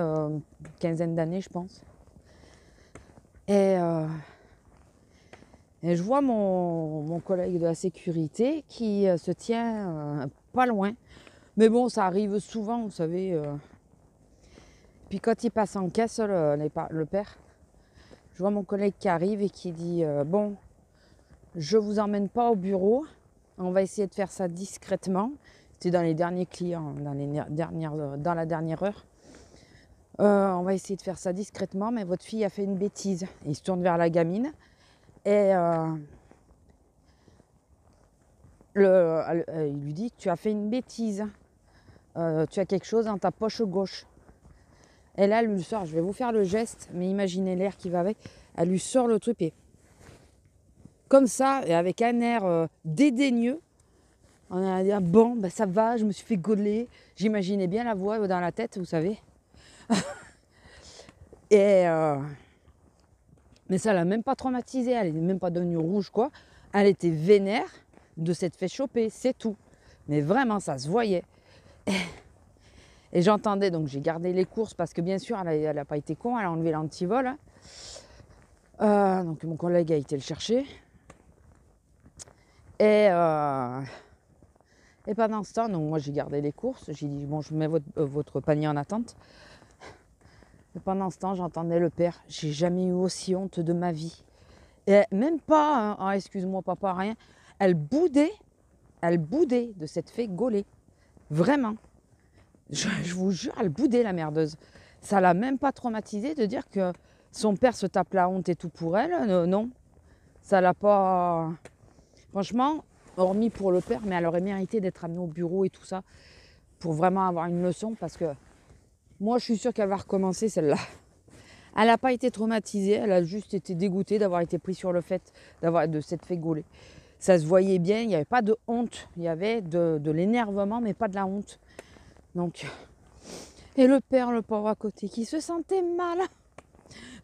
quinzaine d'années, je pense. Et je vois mon collègue de la sécurité qui se tient pas loin. Mais bon, ça arrive souvent, vous savez. Puis quand il passe en caisse, le père, je vois mon collègue qui arrive et qui dit bon, je vous emmène pas au bureau. On va essayer de faire ça discrètement. C'était dans les derniers clients, dans la dernière heure. On va essayer de faire ça discrètement, mais votre fille a fait une bêtise. Et il se tourne vers la gamine. Et il lui dit, tu as fait une bêtise. Tu as quelque chose dans ta poche gauche. Et là, elle lui sort, je vais vous faire le geste, mais imaginez l'air qui va avec. Elle lui sort le truc et comme ça, et avec un air dédaigneux, on a dit, ah bon, ben ça va, je me suis fait gauler. J'imaginais bien la voix dans la tête, vous savez. Et mais ça l'a même pas traumatisée, elle n'est même pas devenue rouge, quoi. Elle était vénère de s'être fait choper, c'est tout. Mais vraiment, ça se voyait. Et j'entendais, donc j'ai gardé les courses parce que bien sûr, elle n'a pas été con, elle a enlevé l'antivol. Donc mon collègue a été le chercher. Et pendant ce temps, donc moi j'ai gardé les courses. J'ai dit, bon, je mets votre panier en attente. Et pendant ce temps, j'entendais le père. J'ai jamais eu aussi honte de ma vie. Et même pas, hein, excuse-moi papa, rien. Elle boudait de s'être fait gauler. Vraiment. Je vous jure, elle boudait la merdeuse. Ça l'a même pas traumatisée de dire que son père se tape la honte et tout pour elle. Non. Ça l'a pas... Franchement, hormis pour le père, mais elle aurait mérité d'être amenée au bureau et tout ça pour vraiment avoir une leçon parce que moi, je suis sûre qu'elle va recommencer celle-là. Elle n'a pas été traumatisée, elle a juste été dégoûtée d'avoir été prise sur le fait de s'être fait gauler. Ça se voyait bien, il n'y avait pas de honte, il y avait de l'énervement, mais pas de la honte. Donc, et le père, le pauvre à côté, qui se sentait mal.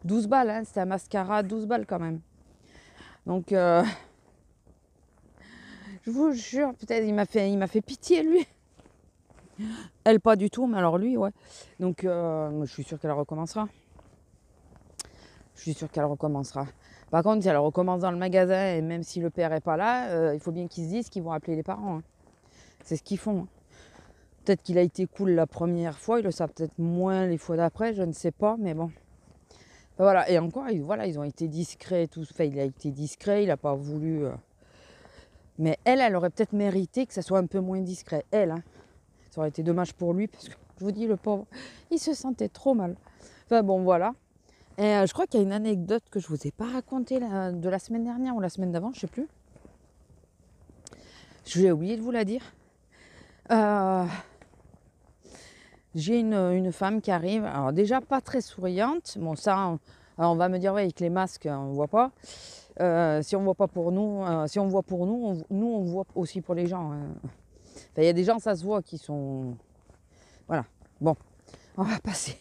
12 balles, hein, c'était un mascara, 12 balles quand même. Donc, je vous jure, peut-être il m'a fait pitié, lui. Elle, pas du tout, mais alors lui, ouais. Donc, je suis sûre qu'elle recommencera. Par contre, si elle recommence dans le magasin, et même si le père n'est pas là, il faut bien qu'ils se disent qu'ils vont appeler les parents. Hein. C'est ce qu'ils font. Hein. Peut-être qu'il a été cool la première fois, il le savent peut-être moins les fois d'après, je ne sais pas, mais bon. Voilà, et encore, voilà, ils ont été discrets, tout. Enfin, il a été discret, il n'a pas voulu. Mais elle aurait peut-être mérité que ça soit un peu moins discret. Elle, hein. Ça aurait été dommage pour lui, parce que je vous dis, le pauvre, il se sentait trop mal. Enfin bon, voilà. Et je crois qu'il y a une anecdote que je ne vous ai pas racontée de la semaine dernière ou la semaine d'avant, je ne sais plus. Je vais oublier de vous la dire. J'ai une femme qui arrive, alors déjà pas très souriante. Bon, ça, on va me dire, ouais, avec les masques, on ne voit pas. Si on ne voit pas pour nous, si on voit pour nous, on voit aussi pour les gens. Enfin, il y a des gens, ça se voit, qui sont... Voilà. Bon, on va passer.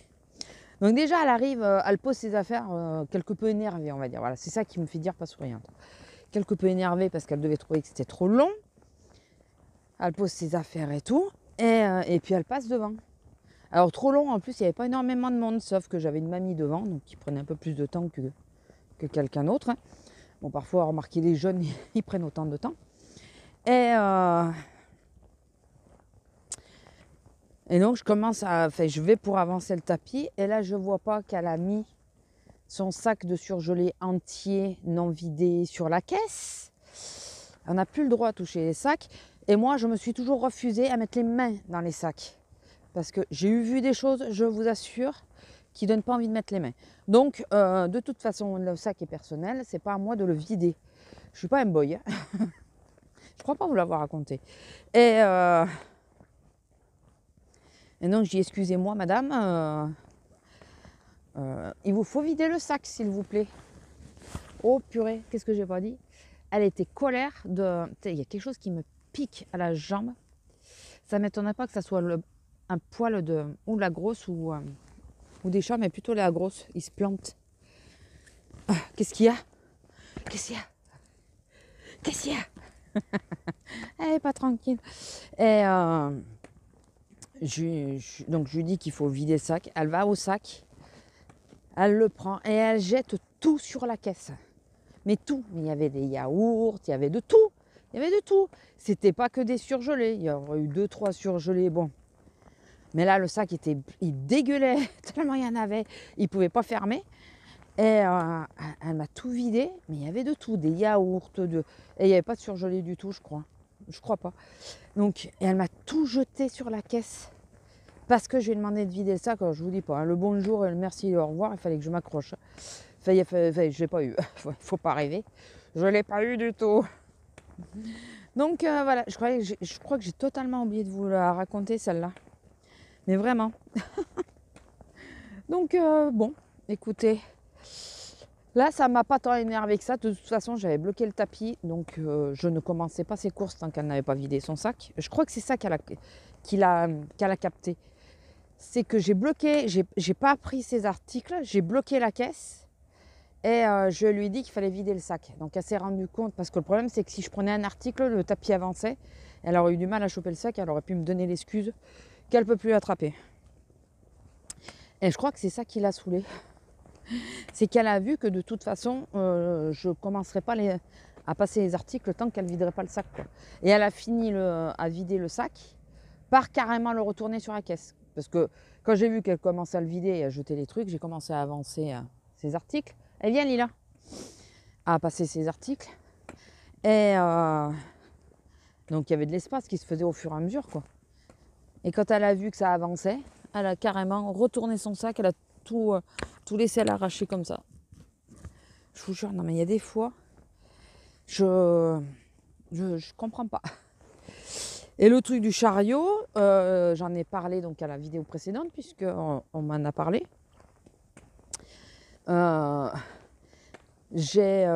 Donc déjà, elle arrive, elle pose ses affaires quelque peu énervée, on va dire. Voilà, c'est ça qui me fait dire pas souriante. Quelque peu énervée parce qu'elle devait trouver que c'était trop long. Elle pose ses affaires et tout. Et puis elle passe devant. Alors trop long, en plus, il n'y avait pas énormément de monde, sauf que j'avais une mamie devant, donc qui prenait un peu plus de temps que quelqu'un d'autre. Bon, parfois, remarquez, les jeunes, ils prennent autant de temps. Et donc, je vais pour avancer le tapis, et là, je vois pas qu'elle a mis son sac de surgelé entier, non vidé, sur la caisse. On n'a plus le droit à toucher les sacs. Et moi, je me suis toujours refusée à mettre les mains dans les sacs. Parce que j'ai vu des choses, je vous assure, qui ne donnent pas envie de mettre les mains. Donc, de toute façon, le sac est personnel, c'est pas à moi de le vider. Je suis pas un boy. Hein. Je crois pas vous l'avoir raconté. Et donc, je dis, excusez-moi, madame, il vous faut vider le sac, s'il vous plaît. Oh purée, qu'est-ce que j'ai pas dit? Elle était colère de... Il y a quelque chose qui me pique à la jambe. Ça ne m'étonnerait pas que ça soit un poil de... ou la grosse ou des chats, mais plutôt la grosse. Il se plante. Ah, qu'est-ce qu'il y a? Qu'est-ce qu'il y a? Qu'est-ce qu'il y a? Elle n'est pas tranquille. Et donc je lui dis qu'il faut vider le sac. Elle va au sac. Elle le prend et elle jette tout sur la caisse. Mais tout. Il y avait des yaourts, il y avait de tout. Il y avait de tout. C'était pas que des surgelés. Il y aurait eu 2-3 surgelés. Bon. Mais là, le sac il dégueulait tellement il y en avait. Il ne pouvait pas fermer. Et elle m'a tout vidé. Mais il y avait de tout. Des yaourts. Et il n'y avait pas de surgelé du tout, je crois. Je crois pas. Donc, et elle m'a tout jeté sur la caisse. Parce que je lui ai demandé de vider le sac. Alors, je vous dis pas. Hein, le bonjour et le merci et le au revoir, il fallait que je m'accroche. Enfin, je ne l'ai pas eu. Il ne faut pas rêver. Je ne l'ai pas eu du tout. Donc voilà, je crois que j'ai totalement oublié de vous la raconter celle-là. Mais vraiment. Donc bon, écoutez. Là, ça m'a pas tant énervé que ça. De toute façon, j'avais bloqué le tapis. Donc je ne commençais pas ses courses tant qu'elle n'avait pas vidé son sac. Je crois que c'est ça qu'elle a capté. C'est que j'ai bloqué, j'ai pas pris ses articles, j'ai bloqué la caisse. Et je lui ai dit qu'il fallait vider le sac. Donc elle s'est rendue compte, parce que le problème c'est que si je prenais un article, le tapis avançait. Elle aurait eu du mal à choper le sac, elle aurait pu me donner l'excuse qu'elle ne peut plus attraper. Et je crois que c'est ça qui l'a saoulée. C'est qu'elle a vu que de toute façon, je ne commencerai pas à passer les articles tant qu'elle ne viderait pas le sac. Quoi. Et elle a fini à vider le sac par carrément le retourner sur la caisse. Parce que quand j'ai vu qu'elle commençait à le vider et à jeter les trucs, j'ai commencé à avancer ses articles. Elle vient Lila à passer ses articles. Et donc il y avait de l'espace qui se faisait au fur et à mesure. Quoi. Et quand elle a vu que ça avançait, elle a carrément retourné son sac, elle a tout laissé à l'arracher comme ça. Je vous jure, non mais il y a des fois, je comprends pas. Et le truc du chariot, j'en ai parlé donc à la vidéo précédente, puisqu'on m'en a parlé. J'ai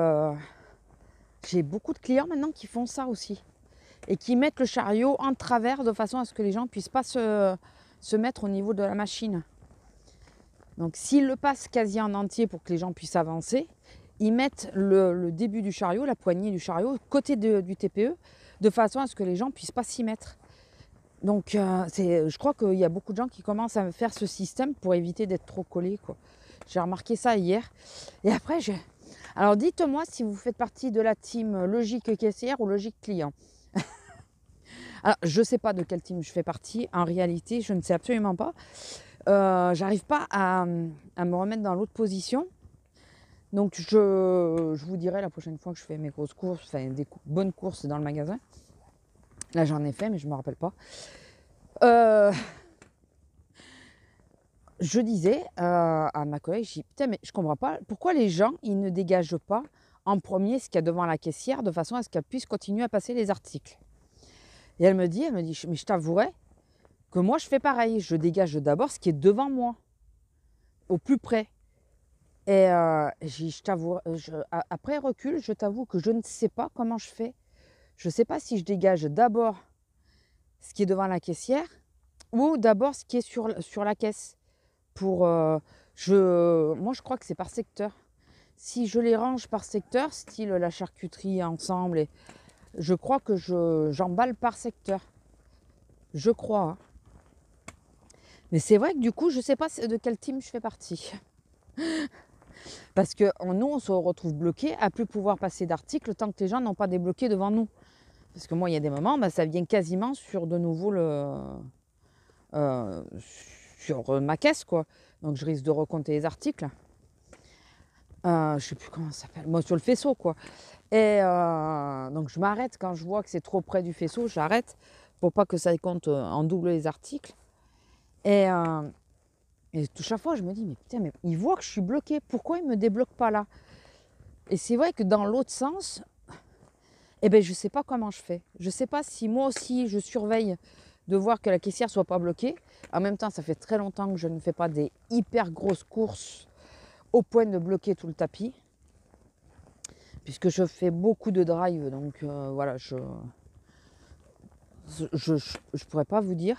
beaucoup de clients maintenant qui font ça aussi. Et qui mettent le chariot en travers de façon à ce que les gens ne puissent pas se mettre au niveau de la machine. Donc s'ils le passent quasi en entier pour que les gens puissent avancer, ils mettent le début du chariot, la poignée du chariot, côté du TPE, de façon à ce que les gens ne puissent pas s'y mettre. Donc je crois qu'il y a beaucoup de gens qui commencent à faire ce système pour éviter d'être trop collés. Quoi. J'ai remarqué ça hier. Et après, alors dites-moi si vous faites partie de la team logique caissière ou logique client. Alors, je ne sais pas de quel team je fais partie. En réalité, je ne sais absolument pas. J'arrive pas à me remettre dans l'autre position. Donc je vous dirai la prochaine fois que je fais mes grosses courses, enfin des bonnes courses dans le magasin. Là j'en ai fait mais je ne me rappelle pas. Je disais à ma collègue, je dis putain mais je comprends pas, pourquoi les gens ils ne dégagent pas en premier ce qu'il y a devant la caissière de façon à ce qu'elle puisse continuer à passer les articles. Et elle me dit mais je t'avouerai que moi je fais pareil, je dégage d'abord ce qui est devant moi, au plus près. Et je t'avoue, après recul, je t'avoue que je ne sais pas comment je fais. Je ne sais pas si je dégage d'abord ce qui est devant la caissière ou d'abord ce qui est sur la caisse. Moi, je crois que c'est par secteur. Si je les range par secteur, style la charcuterie ensemble, je crois que j'emballe par secteur. Je crois. Hein. Mais c'est vrai que du coup, je ne sais pas de quel team je fais partie. Parce que nous, on se retrouve bloqué à plus pouvoir passer d'articles tant que les gens n'ont pas débloqué devant nous. Parce que moi, il y a des moments, ça vient quasiment sur de nouveau sur ma caisse, quoi. Donc, je risque de recompter les articles. Je ne sais plus comment ça s'appelle. Moi, sur le faisceau, quoi. Et donc, je m'arrête quand je vois que c'est trop près du faisceau. J'arrête pour pas que ça compte en double les articles. Et chaque fois, je me dis, mais putain, mais il voit que je suis bloquée. Pourquoi il ne me débloque pas là? Et c'est vrai que dans l'autre sens, je ne sais pas comment je fais. Je ne sais pas si moi aussi, je surveille de voir que la caissière ne soit pas bloquée. En même temps, ça fait très longtemps que je ne fais pas des hyper grosses courses au point de bloquer tout le tapis. Puisque je fais beaucoup de drive. Donc voilà, je pourrais pas vous dire.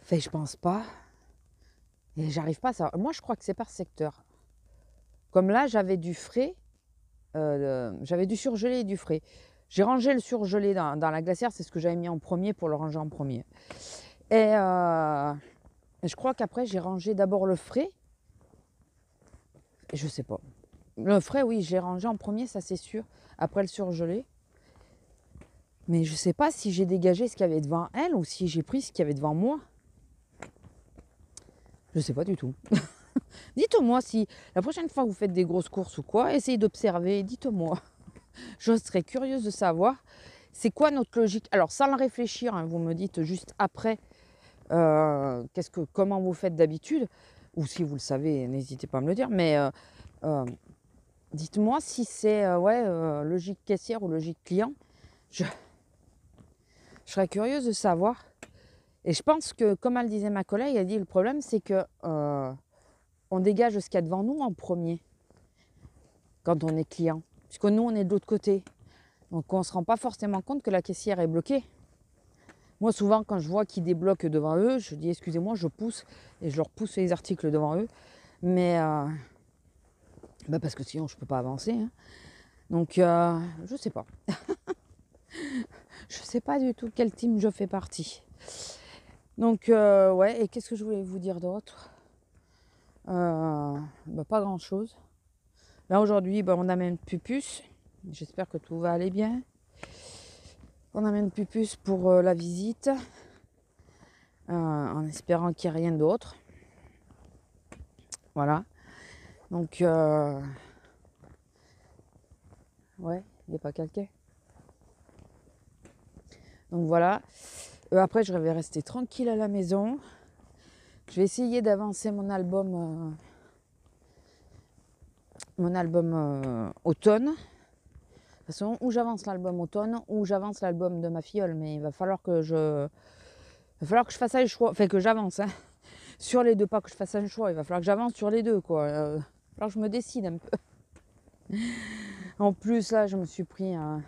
Enfin, je pense pas. Et j'arrive pas à savoir. Moi, je crois que c'est par secteur. Comme là, j'avais du frais. J'avais du surgelé et du frais. J'ai rangé le surgelé dans la glacière, c'est ce que j'avais mis en premier pour le ranger en premier. Et je crois qu'après, j'ai rangé d'abord le frais. Je sais pas. Le frais, oui, j'ai rangé en premier, ça c'est sûr. Après le surgelé. Mais je sais pas si j'ai dégagé ce qu'il y avait devant elle ou si j'ai pris ce qu'il y avait devant moi. Je sais pas du tout. Dites-moi si la prochaine fois que vous faites des grosses courses ou quoi, essayez d'observer, dites-moi. Je serais curieuse de savoir c'est quoi notre logique. Alors sans le réfléchir, hein, vous me dites juste après comment vous faites d'habitude, ou si vous le savez, n'hésitez pas à me le dire, mais dites-moi si c'est logique caissière ou logique client. Je serais curieuse de savoir. Et je pense que, comme elle disait ma collègue, elle dit le problème c'est que on dégage ce qu'il y a devant nous en premier quand on est client. Puisque nous, on est de l'autre côté. Donc, on ne se rend pas forcément compte que la caissière est bloquée. Moi, souvent, quand je vois qu'ils débloquent devant eux, je dis excusez-moi, je pousse et je leur pousse les articles devant eux. Mais parce que sinon, je ne peux pas avancer. Hein. Donc, je ne sais pas. Je ne sais pas du tout quel team je fais partie. Donc, et qu'est-ce que je voulais vous dire d'autre? Pas grand-chose. Là, aujourd'hui, on amène Pupus. J'espère que tout va aller bien. On amène Pupus pour la visite. En espérant qu'il n'y ait rien d'autre. Voilà. Donc, il n'est pas calqué. Donc voilà. Après, je vais rester tranquille à la maison. Je vais essayer d'avancer mon album automne. De toute façon, ou j'avance l'album automne, ou j'avance l'album de ma filleule. Mais il va falloir que je fasse un choix. Enfin, que j'avance. Hein. Sur les deux, pas que je fasse un choix. Il va falloir que j'avance sur les deux, quoi. Il va falloir que je me décide un peu. En plus, là, je me suis pris un...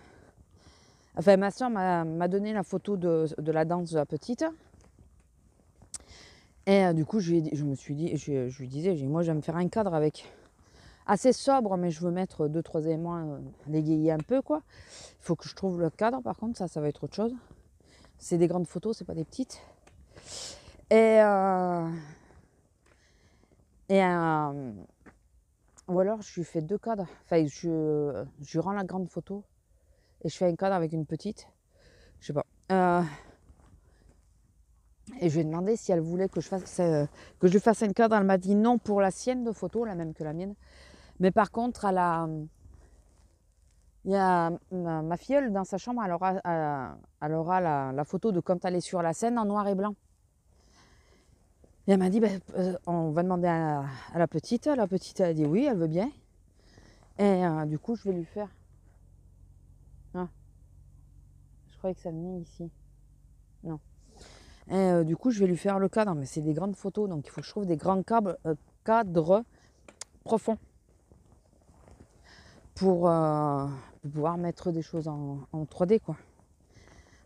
Enfin, ma soeur m'a donné la photo de la danse de la petite. Et du coup, je lui disais, moi, je vais me faire un cadre avec assez sobre, mais je veux mettre 2-3 éléments, l'égayer un peu, quoi. Il faut que je trouve le cadre, par contre, ça va être autre chose. C'est des grandes photos, c'est pas des petites. Ou alors, je lui fais 2 cadres. Enfin, je rends la grande photo et je fais un cadre avec une petite. Je sais pas. Et je lui ai demandé si elle voulait que je lui fasse un cadre. Elle m'a dit non pour la sienne de photo, la même que la mienne. Mais par contre, il y a ma filleule dans sa chambre, elle aura la photo de quand elle est sur la scène en noir et blanc. Et elle m'a dit, ben, on va demander à la petite. La petite, elle a dit oui, elle veut bien. Et du coup, je vais lui faire. Ah, je croyais que ça venait ici. Non. Et du coup, je vais lui faire le cadre. Mais c'est des grandes photos, donc il faut que je trouve des grands cadres profonds pour pouvoir mettre des choses en 3D, quoi.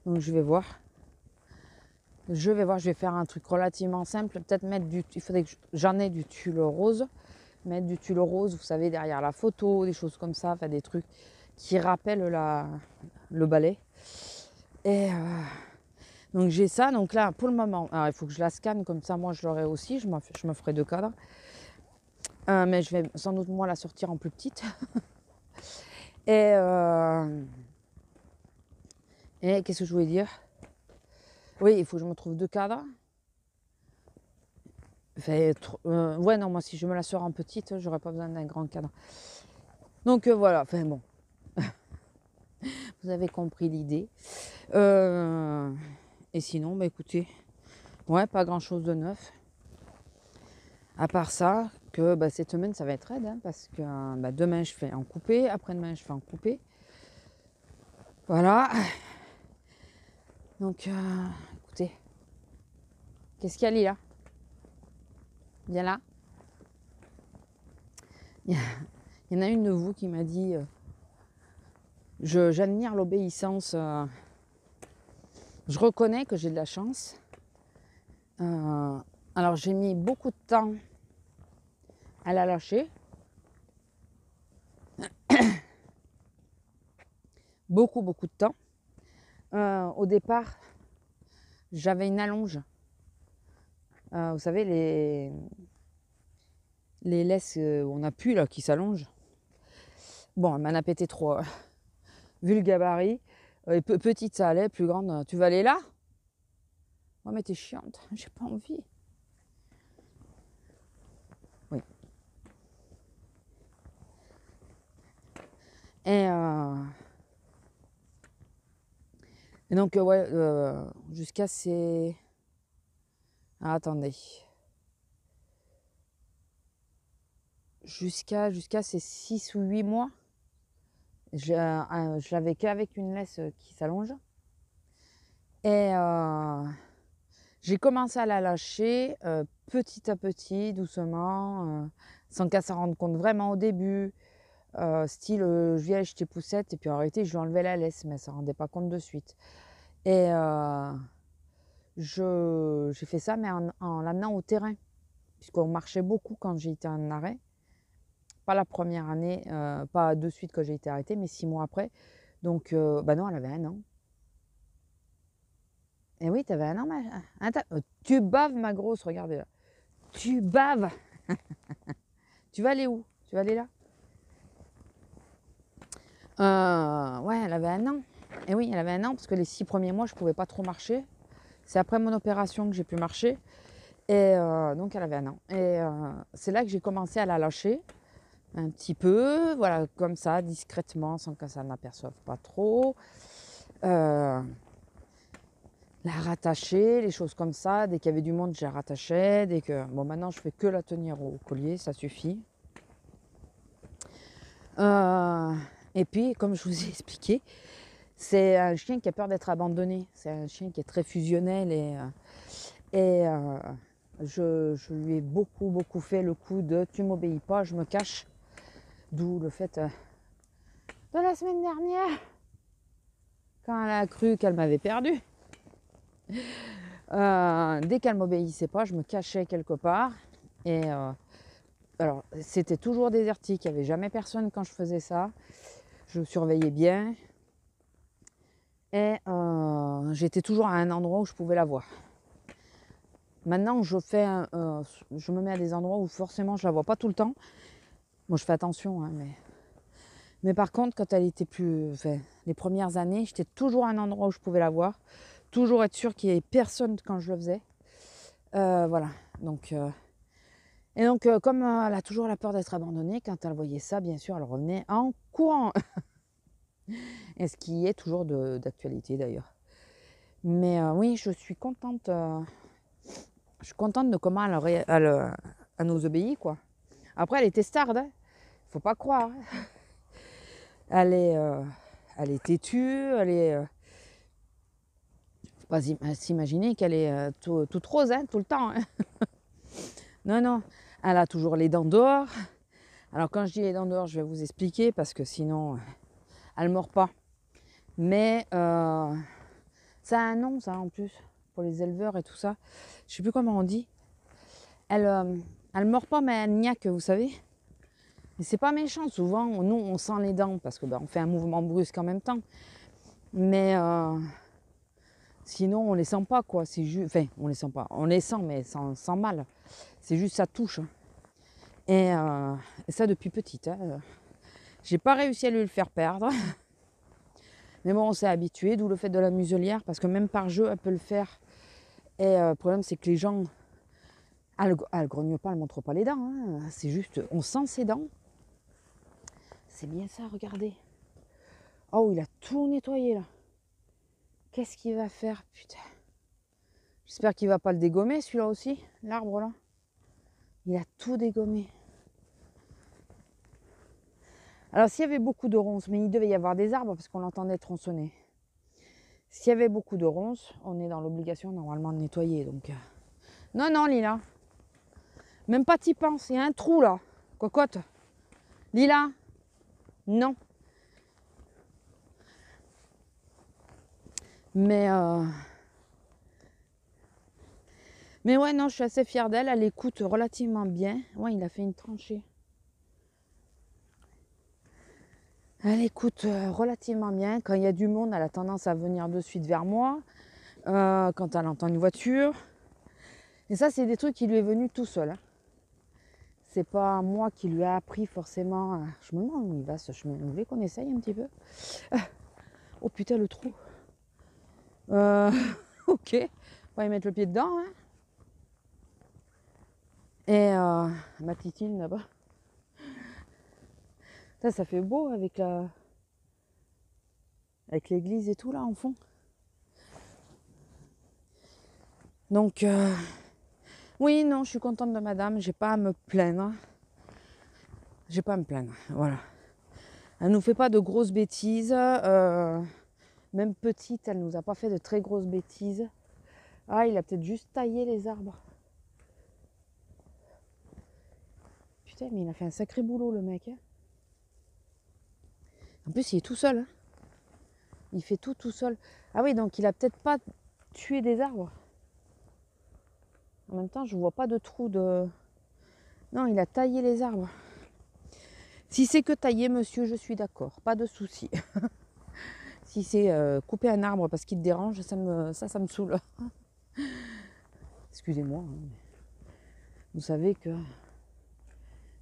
Donc je vais voir. Je vais faire un truc relativement simple. Peut-être mettre il faudrait que j'en ai du tulle rose. Mettre du tulle rose, vous savez, derrière la photo, des choses comme ça. Faire des trucs qui rappellent le ballet. Et donc j'ai ça. Donc là, pour le moment, alors, il faut que je la scanne. Comme ça, moi, je l'aurai aussi. Je me ferai 2 cadres. Mais je vais sans doute, moi, la sortir en plus petite. Et qu'est-ce que je voulais dire? Oui, il faut que je me trouve 2 cadres. Ouais, non, moi, si je me la sors en petite, j'aurais pas besoin d'un grand cadre. Donc voilà, enfin bon. Vous avez compris l'idée. Et sinon, bah écoutez, ouais, pas grand chose de neuf. À part ça, que bah, cette semaine, ça va être raide, hein, parce que bah, demain, je fais en coupé, après-demain, je fais en coupé. Voilà. Donc, écoutez. Qu'est-ce qu'il y a, Lila? Viens là. Il y en a une de vous qui m'a dit j'admire l'obéissance. Je reconnais que j'ai de la chance. Alors, j'ai mis beaucoup de temps à la lâcher. Beaucoup de temps. Au départ, j'avais une allonge. Vous savez, les laisses où on a pu là, qui s'allongent. Bon, elle m'en a pété 3. Vu le gabarit. Petite, ça allait. Plus grande, tu vas aller là? Ouais, mais t'es chiante. J'ai pas envie. Oui. Et donc, ouais, jusqu'à ces... Ah, attendez. Jusqu'à ces 6 ou 8 mois, je l'avais qu'avec une laisse qui s'allonge. Et j'ai commencé à la lâcher petit à petit, doucement, sans qu'elle s'en rende compte vraiment au début. Style, je viens acheter poussette et puis en réalité, je lui enlevais la laisse, mais elle ne s'en rendait pas compte de suite. Et j'ai fait ça, mais en l'amenant au terrain, puisqu'on marchait beaucoup quand j'ai été en arrêt. Pas la première année, pas de suite quand j'ai été arrêtée, mais 6 mois après. Donc, bah non, elle avait 1 an. Et oui, tu avais 1 an, tu baves, ma grosse, regardez là. Tu baves. Tu vas aller où? Tu vas aller là? Ouais, elle avait 1 an. Et oui, elle avait 1 an, parce que les 6 premiers mois, je ne pouvais pas trop marcher. C'est après mon opération que j'ai pu marcher. Et donc, elle avait 1 an. Et c'est là que j'ai commencé à la lâcher. Un petit peu, voilà, comme ça, discrètement, sans que ça n'aperçoive pas trop. La rattacher, les choses comme ça. Dès qu'il y avait du monde, je la rattachais. Bon, maintenant, je fais que la tenir au collier, ça suffit. Et puis, comme je vous ai expliqué, c'est un chien qui a peur d'être abandonné. C'est un chien qui est très fusionnel et je lui ai beaucoup fait le coup de tu m'obéis pas, je me cache. D'où le fait de la semaine dernière, quand elle a cru qu'elle m'avait perdu. Dès qu'elle m'obéissait pas, je me cachais quelque part. Et alors, c'était toujours désertique, il n'y avait jamais personne quand je faisais ça. Je surveillais bien. Et j'étais toujours à un endroit où je pouvais la voir. Maintenant, je me mets à des endroits où forcément je la vois pas tout le temps. Bon, je fais attention, hein, mais par contre, quand elle était les premières années, j'étais toujours à un endroit où je pouvais la voir. Toujours être sûr qu'il n'y ait personne quand je le faisais. Voilà. Donc, Et donc, comme elle a toujours la peur d'être abandonnée, quand elle voyait ça, bien sûr, elle revenait en courant. Et ce qui est toujours d'actualité d'ailleurs. Mais oui, je suis contente. Je suis contente de comment elle nous obéit, quoi. Après, elle est testarde, hein. Faut pas croire. Hein. Elle est têtue, faut pas s'imaginer qu'elle est toute rose, hein, tout le temps. Hein. Non, non, elle a toujours les dents dehors. Alors quand je dis les dents dehors, je vais vous expliquer parce que sinon, elle ne mord pas. Mais ça a un nom, ça, en plus, pour les éleveurs et tout ça. Je ne sais plus comment on dit. Elle ne mord pas, mais elle niaque, vous savez. Et c'est pas méchant, souvent, nous, on sent les dents parce que on fait un mouvement brusque en même temps. Mais sinon, on les sent pas, quoi. C'est juste, enfin, on les sent pas. On les sent, mais sans mal. C'est juste ça touche. Et ça depuis petite. Hein. J'ai pas réussi à lui le faire perdre. Mais bon, on s'est habitué, d'où le fait de la muselière, parce que même par jeu, elle peut le faire. Et le problème, c'est que les gens, elle grogne pas, elle montre pas les dents. Hein. C'est juste, on sent ses dents. C'est bien ça, regardez. Oh, il a tout nettoyé là. Qu'est-ce qu'il va faire, putain. J'espère qu'il va pas le dégommer, celui-là aussi, l'arbre là. Il a tout dégommé. Alors, s'il y avait beaucoup de ronces, mais il devait y avoir des arbres parce qu'on l'entendait tronçonner. S'il y avait beaucoup de ronces, on est dans l'obligation normalement de nettoyer. Donc, non, non, Lila. Même pas t'y penses, il y a un trou là. Cocotte. Lila. Non. Mais ouais, non, je suis assez fière d'elle. Elle écoute relativement bien. Ouais, il a fait une tranchée. Elle écoute relativement bien. Quand il y a du monde, elle a tendance à venir de suite vers moi. Quand elle entend une voiture. Et ça, c'est des trucs qui lui est venu tout seul. Hein. C'est pas moi qui lui ai appris forcément. Je me demande où il va ce chemin. Vous voulez qu'on essaye un petit peu? Oh putain, le trou. Ok. On va y mettre le pied dedans. Hein. Et ma titine là-bas. Ça fait beau avec l'église et tout là en fond. Donc oui, non, je suis contente de madame, j'ai pas à me plaindre. J'ai pas à me plaindre, voilà. Elle nous fait pas de grosses bêtises. Même petite, elle nous a pas fait de très grosses bêtises. Ah, il a peut-être juste taillé les arbres. Putain, mais il a fait un sacré boulot le mec. Hein. En plus, il est tout seul. Hein. Il fait tout seul. Ah oui, donc il a peut-être pas tué des arbres. En même temps, je vois pas de trou de... Non, il a taillé les arbres. Si c'est que tailler, monsieur, je suis d'accord. Pas de souci. Si c'est couper un arbre parce qu'il te dérange, ça me saoule. Excusez-moi. Hein. Vous savez que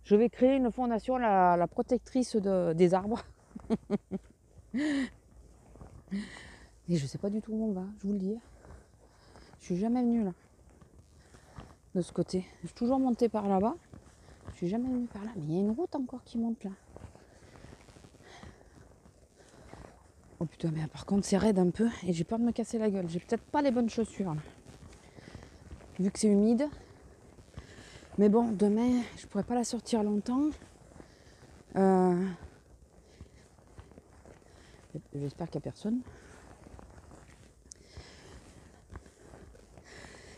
je vais créer une fondation, la protectrice des arbres. Et je sais pas du tout où on va, je vous le dis. Je suis jamais venue là. De ce côté. Je suis toujours montée par là-bas. Je suis jamais venue par là. Mais il y a une route encore qui monte là. Oh putain, mais par contre c'est raide un peu et j'ai peur de me casser la gueule. J'ai peut-être pas les bonnes chaussures là. Vu que c'est humide. Mais bon, demain, je pourrais pas la sortir longtemps. J'espère qu'il n'y a personne.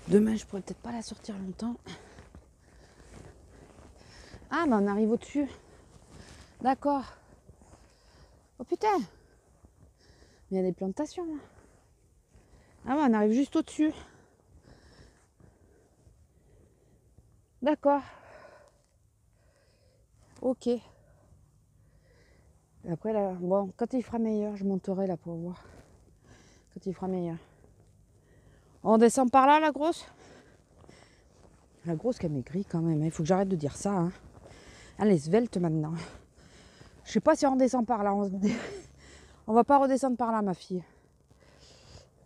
Demain, je pourrais peut-être pas la sortir longtemps. Ah, bah on arrive au-dessus. D'accord. Oh putain. Mais il y a des plantations là. Ah ouais, on arrive juste au-dessus. D'accord. Ok. Après là, bon, quand il fera meilleur, je monterai là pour voir. Quand il fera meilleur. On descend par là, la grosse? La grosse qui a maigri quand même. Il faut que j'arrête de dire ça. Hein. Elle est svelte maintenant. Je sais pas si on descend par là. On va pas redescendre par là, ma fille.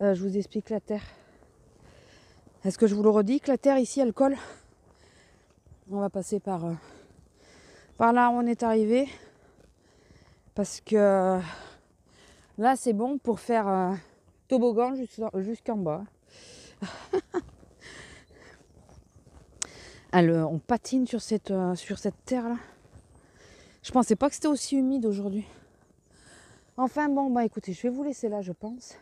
Je vous explique la terre. Est-ce que je vous le redis que la terre ici, elle colle? On va passer par là où on est arrivé. Parce que là, c'est bon pour faire toboggan jusqu'en bas. On patine sur cette terre-là. Je pensais pas que c'était aussi humide aujourd'hui. Enfin bon, bah écoutez, je vais vous laisser là, je pense.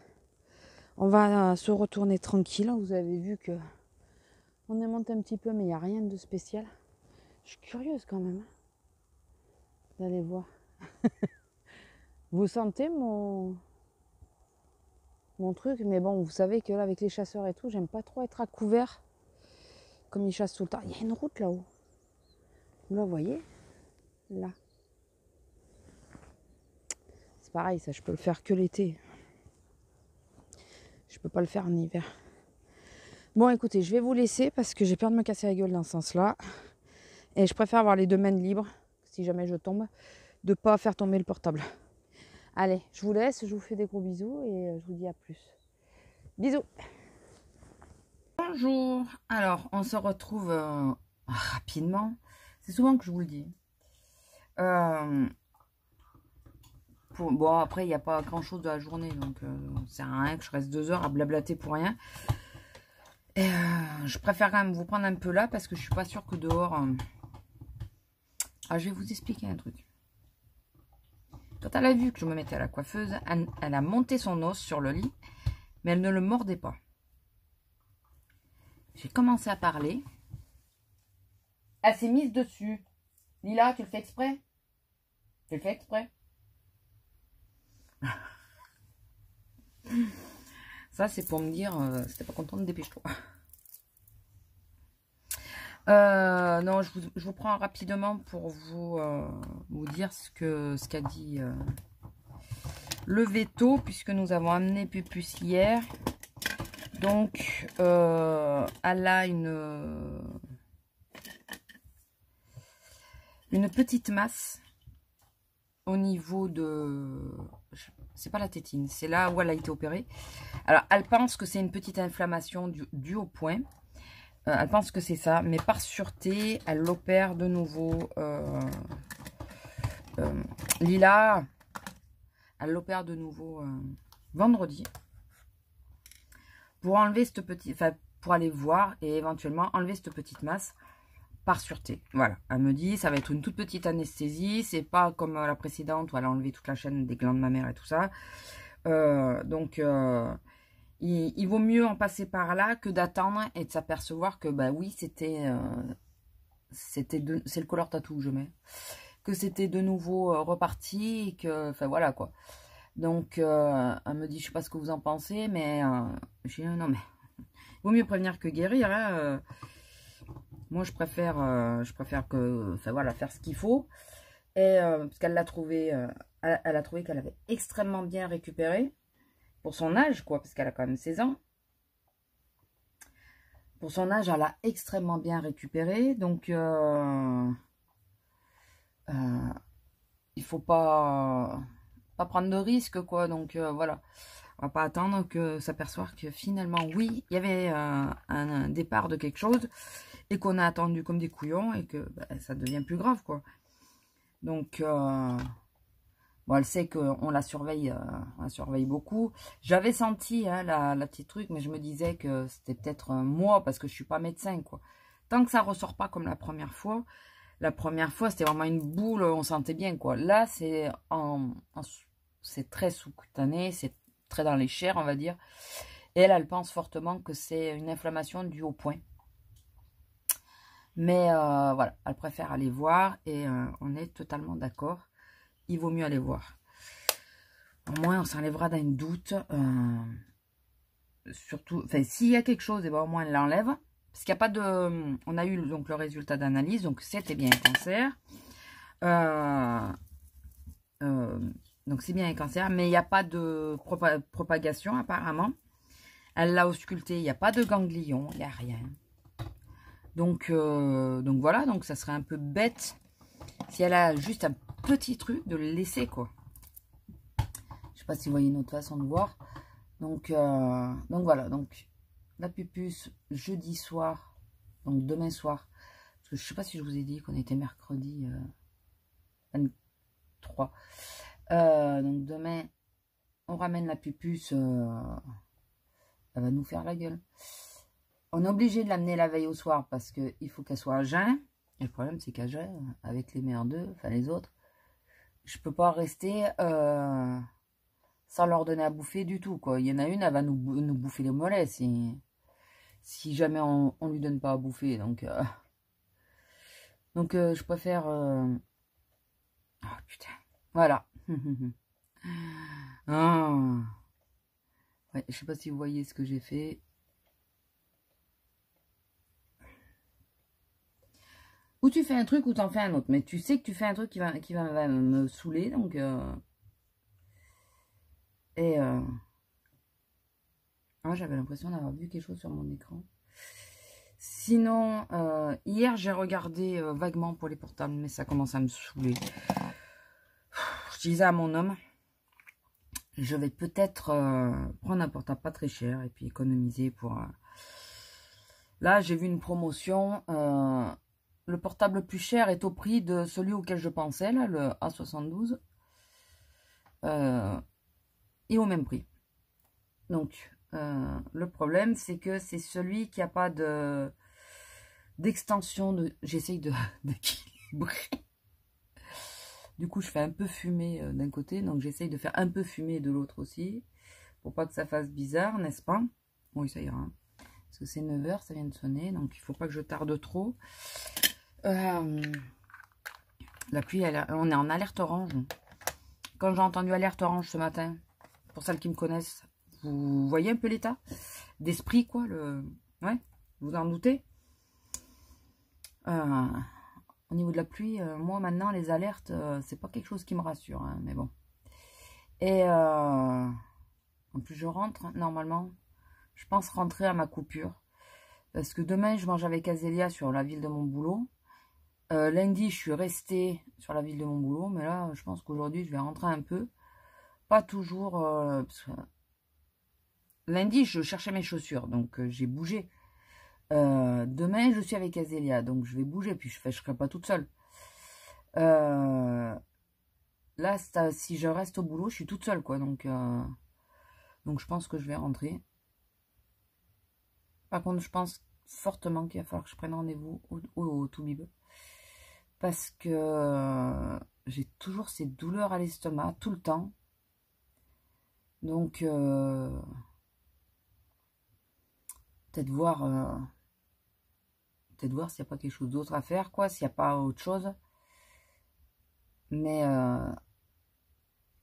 On va se retourner tranquille. Vous avez vu que on est monté un petit peu, mais il n'y a rien de spécial. Je suis curieuse quand même d'aller voir. Vous sentez mon truc, mais bon, vous savez que là, avec les chasseurs et tout, j'aime pas trop être à couvert comme ils chassent tout le temps. Il y a une route là-haut. Vous la voyez? Là. C'est pareil, ça, je peux le faire que l'été. Je peux pas le faire en hiver. Bon, écoutez, je vais vous laisser parce que j'ai peur de me casser la gueule dans ce sens-là. Et je préfère avoir les deux mains libres, si jamais je tombe, de pas faire tomber le portable. Allez, je vous laisse, je vous fais des gros bisous et je vous dis à plus. Bisous. Bonjour. Alors, on se retrouve rapidement. C'est souvent que je vous le dis. Bon, après, il n'y a pas grand-chose de la journée, donc ça sert à rien que je reste 2 heures à blablater pour rien. Et je préfère quand même vous prendre un peu là, parce que je suis pas sûre que dehors... Ah, je vais vous expliquer un truc. Quand elle a vu que je me mettais à la coiffeuse, elle a monté son os sur le lit, mais elle ne le mordait pas. J'ai commencé à parler. Elle s'est mise dessus. Lila, tu le fais exprès? Tu le fais exprès? Ça, c'est pour me dire, si t'es pas contente, dépêche-toi. Non, je vous prends rapidement pour vous dire ce qu'a dit le veto, puisque nous avons amené Pupus hier. Donc, elle a une petite masse au niveau de... C'est pas la tétine, c'est là où elle a été opérée. Alors, elle pense que c'est une petite inflammation due au point. Elle pense que c'est ça, mais par sûreté, elle l'opère de nouveau. Lila, elle l'opère de nouveau vendredi. Pour enlever cette petite... Enfin, pour aller voir et éventuellement enlever cette petite masse par sûreté. Voilà, elle me dit, ça va être une toute petite anesthésie. C'est pas comme la précédente où elle a enlevé toute la chaîne des glandes mammaires et tout ça. Donc... il vaut mieux en passer par là que d'attendre et de s'apercevoir que, bah oui, c'est le color tattoo que je mets, que c'était de nouveau reparti et que, enfin voilà quoi. Donc, elle me dit, je sais pas ce que vous en pensez, mais je dis, non mais, il vaut mieux prévenir que guérir, hein. Moi, je préfère que, enfin voilà, faire ce qu'il faut. Et, parce qu'elle l'a trouvé, elle a trouvé qu'elle avait extrêmement bien récupéré. Pour son âge, quoi, parce qu'elle a quand même 16 ans. Pour son âge, elle a extrêmement bien récupéré. Donc, il faut pas prendre de risques, quoi. Donc, voilà. On va pas attendre que s'apercevoir que finalement, oui, il y avait un départ de quelque chose et qu'on a attendu comme des couillons et que bah, ça devient plus grave, quoi. Donc... Bon, elle sait qu'on la surveille beaucoup. J'avais senti hein, la petite truc, mais je me disais que c'était peut-être moi, parce que je suis pas médecin, quoi. Tant que ça ressort pas comme la première fois c'était vraiment une boule, on sentait bien, quoi. Là, c'est très sous-cutané, c'est très dans les chairs, on va dire. Et elle pense fortement que c'est une inflammation due au point. Mais voilà, elle préfère aller voir et on est totalement d'accord. Il vaut mieux aller voir. Au moins, on s'enlèvera d'un doute. Surtout, enfin, s'il y a quelque chose, et ben, au moins, elle l'enlève. Parce qu'il n'y a pas de... On a eu donc le résultat d'analyse, donc c'était bien un cancer. Donc, c'est bien un cancer, mais il n'y a pas de propagation, apparemment. Elle l'a ausculté, il n'y a pas de ganglion, il n'y a rien. Donc voilà, donc ça serait un peu bête si elle a juste un petit truc de le laisser, quoi. Je sais pas si vous voyez une autre façon de voir. Donc voilà, donc la Pupus jeudi soir, donc demain soir, Parce que je sais pas si je vous ai dit qu'on était mercredi 23. Donc demain, on ramène la pupuce. Elle va nous faire la gueule. On est obligé de l'amener la veille au soir parce qu'il faut qu'elle soit à jeun. Et le problème, c'est qu'à jeun, avec les merdeux, enfin les autres, je peux pas rester sans leur donner à bouffer du tout, quoi. Il y en a une, elle va nous bouffer les mollets si jamais on lui donne pas à bouffer. Donc je préfère... Oh putain, voilà. Ah. Ouais, je sais pas si vous voyez ce que j'ai fait. Ou tu fais un truc ou t'en fais un autre. Mais tu sais que tu fais un truc qui va me saouler. Donc, ah, j'avais l'impression d'avoir vu quelque chose sur mon écran. Sinon, hier, j'ai regardé vaguement pour les portables. Mais ça commence à me saouler. Je disais à mon homme, je vais peut-être prendre un portable pas très cher. Et puis économiser pour... Là, j'ai vu une promotion... Le portable le plus cher est au prix de celui auquel je pensais, là, le A72. Et au même prix. Donc, le problème, c'est que c'est celui qui n'a pas d'extension de... J'essaye d'équilibrer. Du coup, je fais un peu fumer d'un côté. Donc, j'essaye de faire un peu fumer de l'autre aussi. Pour pas que ça fasse bizarre, n'est-ce pas? Oui, ça ira. Parce que c'est 9 h, ça vient de sonner. Donc, il ne faut pas que je tarde trop. La pluie, on est en alerte orange. Quand j'ai entendu alerte orange ce matin, pour celles qui me connaissent, vous voyez un peu l'état d'esprit, quoi. Ouais, vous en doutez. Au niveau de la pluie, moi maintenant, les alertes, c'est pas quelque chose qui me rassure, hein, mais bon. Et en plus, je rentre, normalement, je pense rentrer à ma coupure. Parce que demain, je mange avec Azélia sur la ville de mon boulot. Lundi, je suis restée sur la ville de mon boulot, mais là, je pense qu'aujourd'hui, je vais rentrer un peu. Pas toujours... parce que lundi, je cherchais mes chaussures, donc j'ai bougé. Demain, je suis avec Azélia, donc je vais bouger, puis je ne serai pas toute seule. Là, si je reste au boulot, je suis toute seule, quoi. Donc je pense que je vais rentrer. Par contre, je pense fortement qu'il va falloir que je prenne rendez-vous au Toubib. Parce que j'ai toujours ces douleurs à l'estomac, tout le temps. Donc, peut-être voir s'il n'y a pas quelque chose d'autre à faire, quoi, s'il n'y a pas autre chose. Mais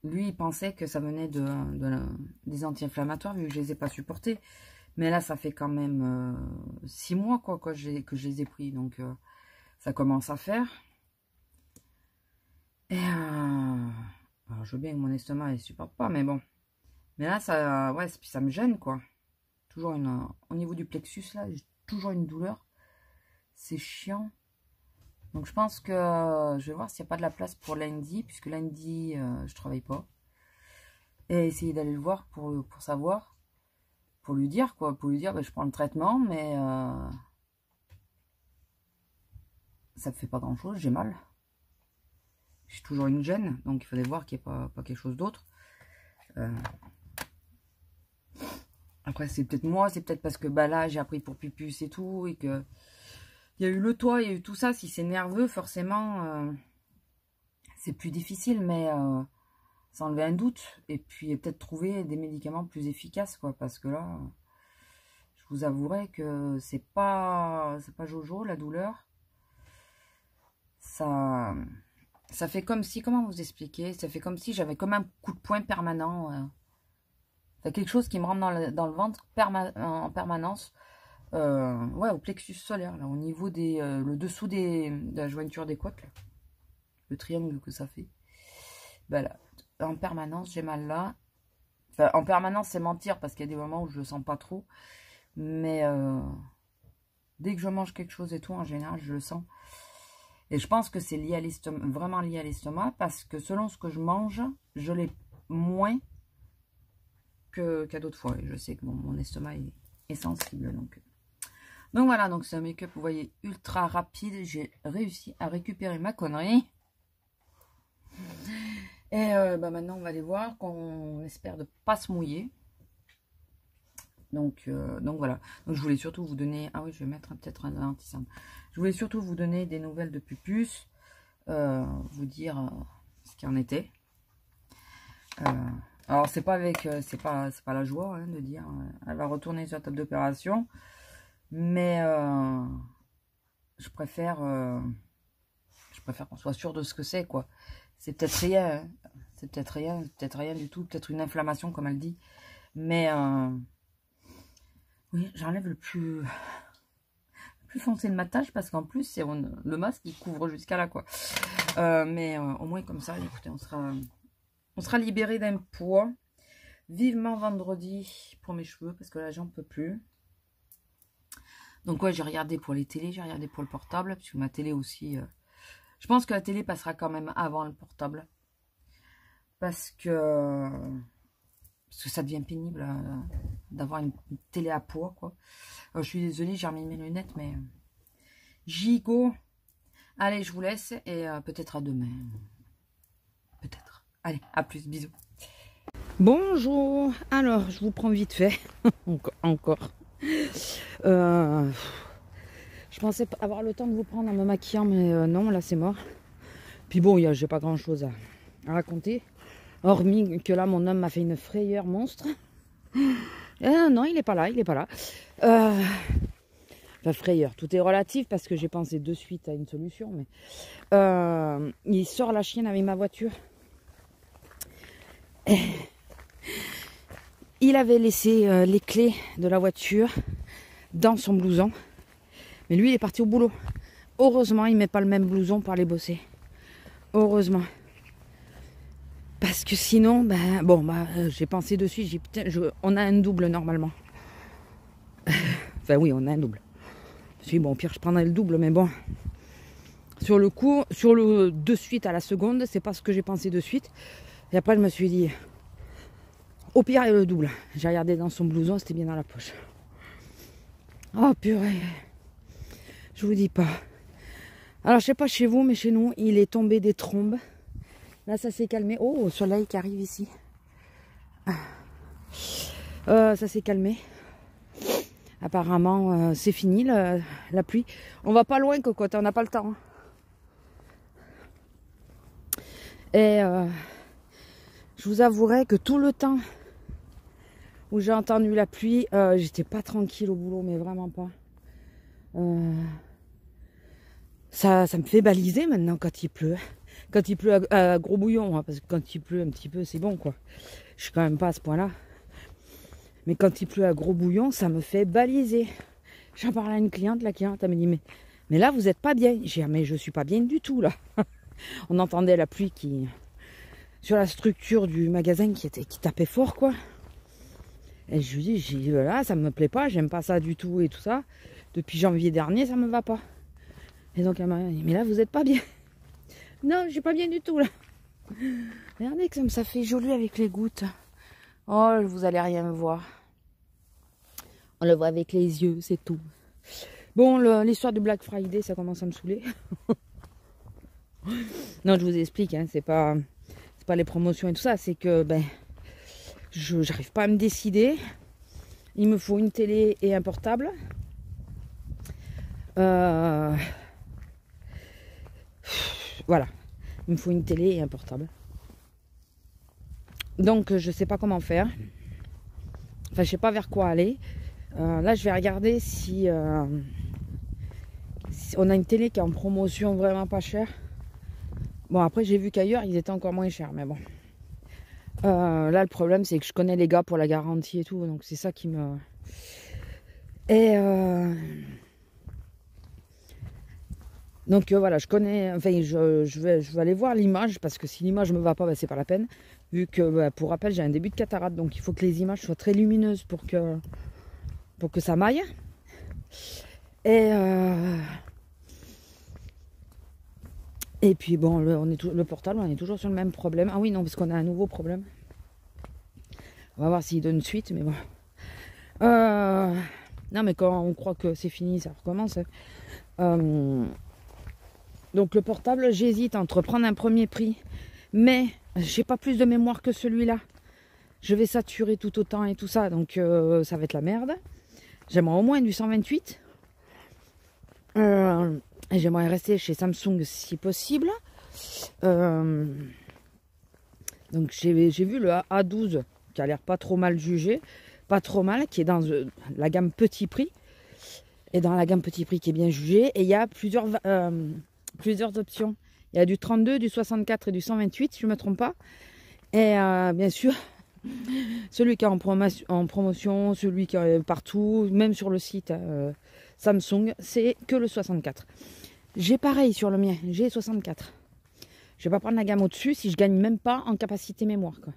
lui, il pensait que ça venait des anti-inflammatoires, vu que je les ai pas supportés. Mais là, ça fait quand même 6 mois, quoi, que je les ai pris. Donc, ça commence à faire. Et alors, je veux bien que mon estomac ne supporte pas, mais bon. Mais là, ça, ouais, puis ça me gêne, quoi. Toujours au niveau du plexus, là, j'ai toujours une douleur. C'est chiant. Donc, je pense que je vais voir s'il n'y a pas de la place pour lundi, puisque lundi, je travaille pas. Et essayer d'aller le voir pour savoir, pour lui dire, quoi. Pour lui dire, ben, je prends le traitement, mais ça ne fait pas grand-chose, j'ai mal. J'ai toujours une gêne, donc il fallait voir qu'il n'y ait pas quelque chose d'autre. Après, c'est peut-être moi, c'est peut-être parce que bah, là, j'ai appris pour Pupus et tout, et que il y a eu le toit, il y a eu tout ça. Si c'est nerveux, forcément, c'est plus difficile, mais ça enlever un doute. Et puis, peut-être trouver des médicaments plus efficaces, quoi, parce que là, je vous avouerai que c'est pas Jojo, la douleur. Ça fait comme si, comment vous expliquer? Ça fait comme si j'avais comme un coup de poing permanent. C'est quelque chose qui me rentre dans le ventre en permanence. Ouais, au plexus solaire, là, au niveau le dessous de la jointure des côtes, là. Le triangle que ça fait. Ben là, en permanence, j'ai mal là. Enfin, en permanence, c'est mentir, parce qu'il y a des moments où je le sens pas trop. Mais dès que je mange quelque chose et tout, en général, je le sens. Et je pense que c'est lié à l'estomac, vraiment lié à l'estomac, parce que selon ce que je mange, je l'ai moins qu'à d'autres fois. Et je sais que bon, mon estomac est sensible. Donc voilà, donc c'est un make-up, vous voyez, ultra rapide. J'ai réussi à récupérer ma connerie. Et bah maintenant, on va aller voir, qu'on espère de pas se mouiller. Donc voilà. Donc je voulais surtout vous donner... Ah oui, je vais mettre peut-être un anti-cerne. Je voulais surtout vous donner des nouvelles de Pupus. Vous dire ce qu'il en était. Alors c'est pas avec... c'est pas la joie hein, de dire... elle va retourner sur la table d'opération. Mais je préfère qu'on soit sûr de ce que c'est, quoi. C'est peut-être rien. Hein. C'est peut-être rien du tout. Peut-être une inflammation, comme elle dit. Mais... oui, j'enlève le plus foncé de ma tâche parce qu'en plus, c'est le masque qui couvre jusqu'à là, quoi. Mais au moins, comme ça, écoutez, on sera libéré d'un poids. Vivement vendredi pour mes cheveux parce que là, j'en peux plus. Donc, ouais, j'ai regardé pour les télés, j'ai regardé pour le portable parce que ma télé aussi... je pense que la télé passera quand même avant le portable. Parce que ça devient pénible d'avoir une télé à poids, quoi. Je suis désolée, j'ai remis mes lunettes, mais gigot. Allez, je vous laisse et peut-être à demain. Peut-être. Allez, à plus, bisous. Bonjour. Alors, je vous prends vite fait. Encore. Je pensais avoir le temps de vous prendre en me maquillant, mais non, là, c'est mort. Puis bon, j'ai pas grand-chose à raconter. Hormis que là, mon homme m'a fait une frayeur monstre. Non, il n'est pas là, il n'est pas là. Enfin, frayeur, tout est relatif parce que j'ai pensé de suite à une solution. Mais il sort la chienne avec ma voiture. Il avait laissé les clés de la voiture dans son blouson. Mais lui, il est parti au boulot. Heureusement, il ne met pas le même blouson pour aller bosser. Heureusement. Parce que sinon, ben, bon, j'ai pensé dessus, j'ai putain, on a un double normalement. Enfin oui, on a un double. Je me suis dit, bon, au pire, je prendrai le double, mais bon. Sur le coup, de suite à la seconde, c'est pas ce que j'ai pensé de suite. Et après, je me suis dit, au pire, il y a le double. J'ai regardé dans son blouson, c'était bien dans la poche. Oh purée. Je vous dis pas. Alors, je sais pas chez vous, mais chez nous, il est tombé des trombes. Là, ça s'est calmé. Oh, le soleil qui arrive ici. Ça s'est calmé. Apparemment, c'est fini la pluie. On va pas loin, cocotte. On n'a pas le temps. Hein. Et je vous avouerai que tout le temps où j'ai entendu la pluie, j'étais pas tranquille au boulot, mais vraiment pas. Ça me fait baliser maintenant quand il pleut. Quand il pleut à gros bouillon, hein, parce que quand il pleut un petit peu, c'est bon, quoi. Je suis quand même pas à ce point-là. Mais quand il pleut à gros bouillon, ça me fait baliser. J'en parlais à une cliente, la cliente, elle me dit, mais là, vous n'êtes pas bien. J'ai dit, mais je suis pas bien du tout, là. On entendait la pluie sur la structure du magasin qui tapait fort, quoi. Et je lui dis, là, ça me plaît pas, j'aime pas ça du tout et tout ça. Depuis janvier dernier, ça me va pas. Et donc, elle m'a dit, mais là, vous n'êtes pas bien. Non, je suis pas bien du tout, là. Regardez comme ça fait joli avec les gouttes. Oh, vous allez rien me voir. On le voit avec les yeux, c'est tout. Bon, l'histoire du Black Friday, ça commence à me saouler. Non, je vous explique, hein, c'est pas les promotions et tout ça, c'est que ben j'arrive pas à me décider. Il me faut une télé et un portable. Voilà, il me faut une télé et un portable. Donc je sais pas comment faire. Enfin, je sais pas vers quoi aller. Là, je vais regarder si on a une télé qui est en promotion vraiment pas chère. Bon, après, j'ai vu qu'ailleurs, ils étaient encore moins chers, mais bon. Là, le problème, c'est que je connais les gars pour la garantie et tout, donc c'est ça qui me... Et donc voilà, je connais, enfin, je vais aller voir l'image, parce que si l'image me va pas, bah, c'est pas la peine. Vu que, pour rappel, j'ai un début de cataracte, donc il faut que les images soient très lumineuses pour que ça m'aille. Et puis bon, le portable, on est toujours sur le même problème. Ah oui, non, parce qu'on a un nouveau problème. On va voir s'il donne suite, mais bon. Là, Non, mais quand on croit que c'est fini, ça recommence. Donc le portable, j'hésite entre prendre un premier prix, mais j'ai pas plus de mémoire que celui-là. Je vais saturer tout autant et tout ça, donc ça va être la merde. J'aimerais au moins du 128. Et j'aimerais rester chez Samsung si possible. Donc j'ai vu le A12 qui a l'air pas trop mal jugé, pas trop mal, qui est dans la gamme petit prix. Et dans la gamme petit prix qui est bien jugée. Et il y a plusieurs options. Il y a du 32, du 64 et du 128, si je ne me trompe pas. Et bien sûr, celui qui est en promotion, celui qui est partout, même sur le site Samsung, c'est que le 64. J'ai pareil sur le mien, j'ai 64. Je ne vais pas prendre la gamme au-dessus si je ne gagne même pas en capacité mémoire, quoi.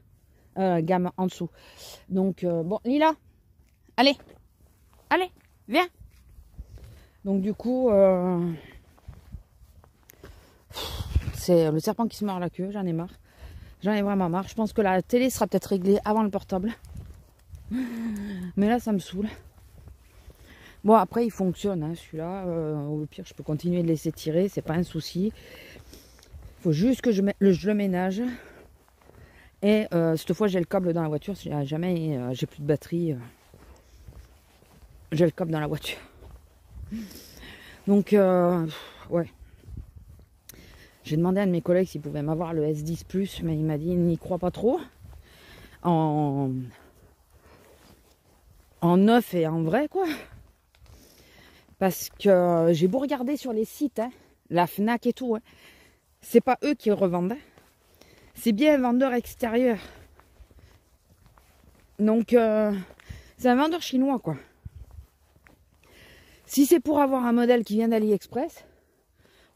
Gamme en dessous. Donc, bon, Lila, allez, viens. Donc du coup, c'est le serpent qui se mord la queue, j'en ai marre. J'en ai vraiment marre. Je pense que la télé sera peut-être réglée avant le portable. Mais là, ça me saoule. Bon, après, il fonctionne, hein, celui-là. Au pire, je peux continuer de laisser tirer, c'est pas un souci. Il faut juste que je le ménage. Et cette fois, j'ai le câble dans la voiture. Si jamais j'ai plus de batterie, j'ai le câble dans la voiture. Donc, ouais. J'ai demandé à un de mes collègues s'il pouvait m'avoir le S10 Plus, mais il m'a dit il n'y croit pas trop. En neuf et en vrai, quoi. Parce que j'ai beau regarder sur les sites, hein, la Fnac et tout, hein, c'est pas eux qui le revendent. Hein. C'est bien un vendeur extérieur. Donc, c'est un vendeur chinois, quoi. Si c'est pour avoir un modèle qui vient d'AliExpress,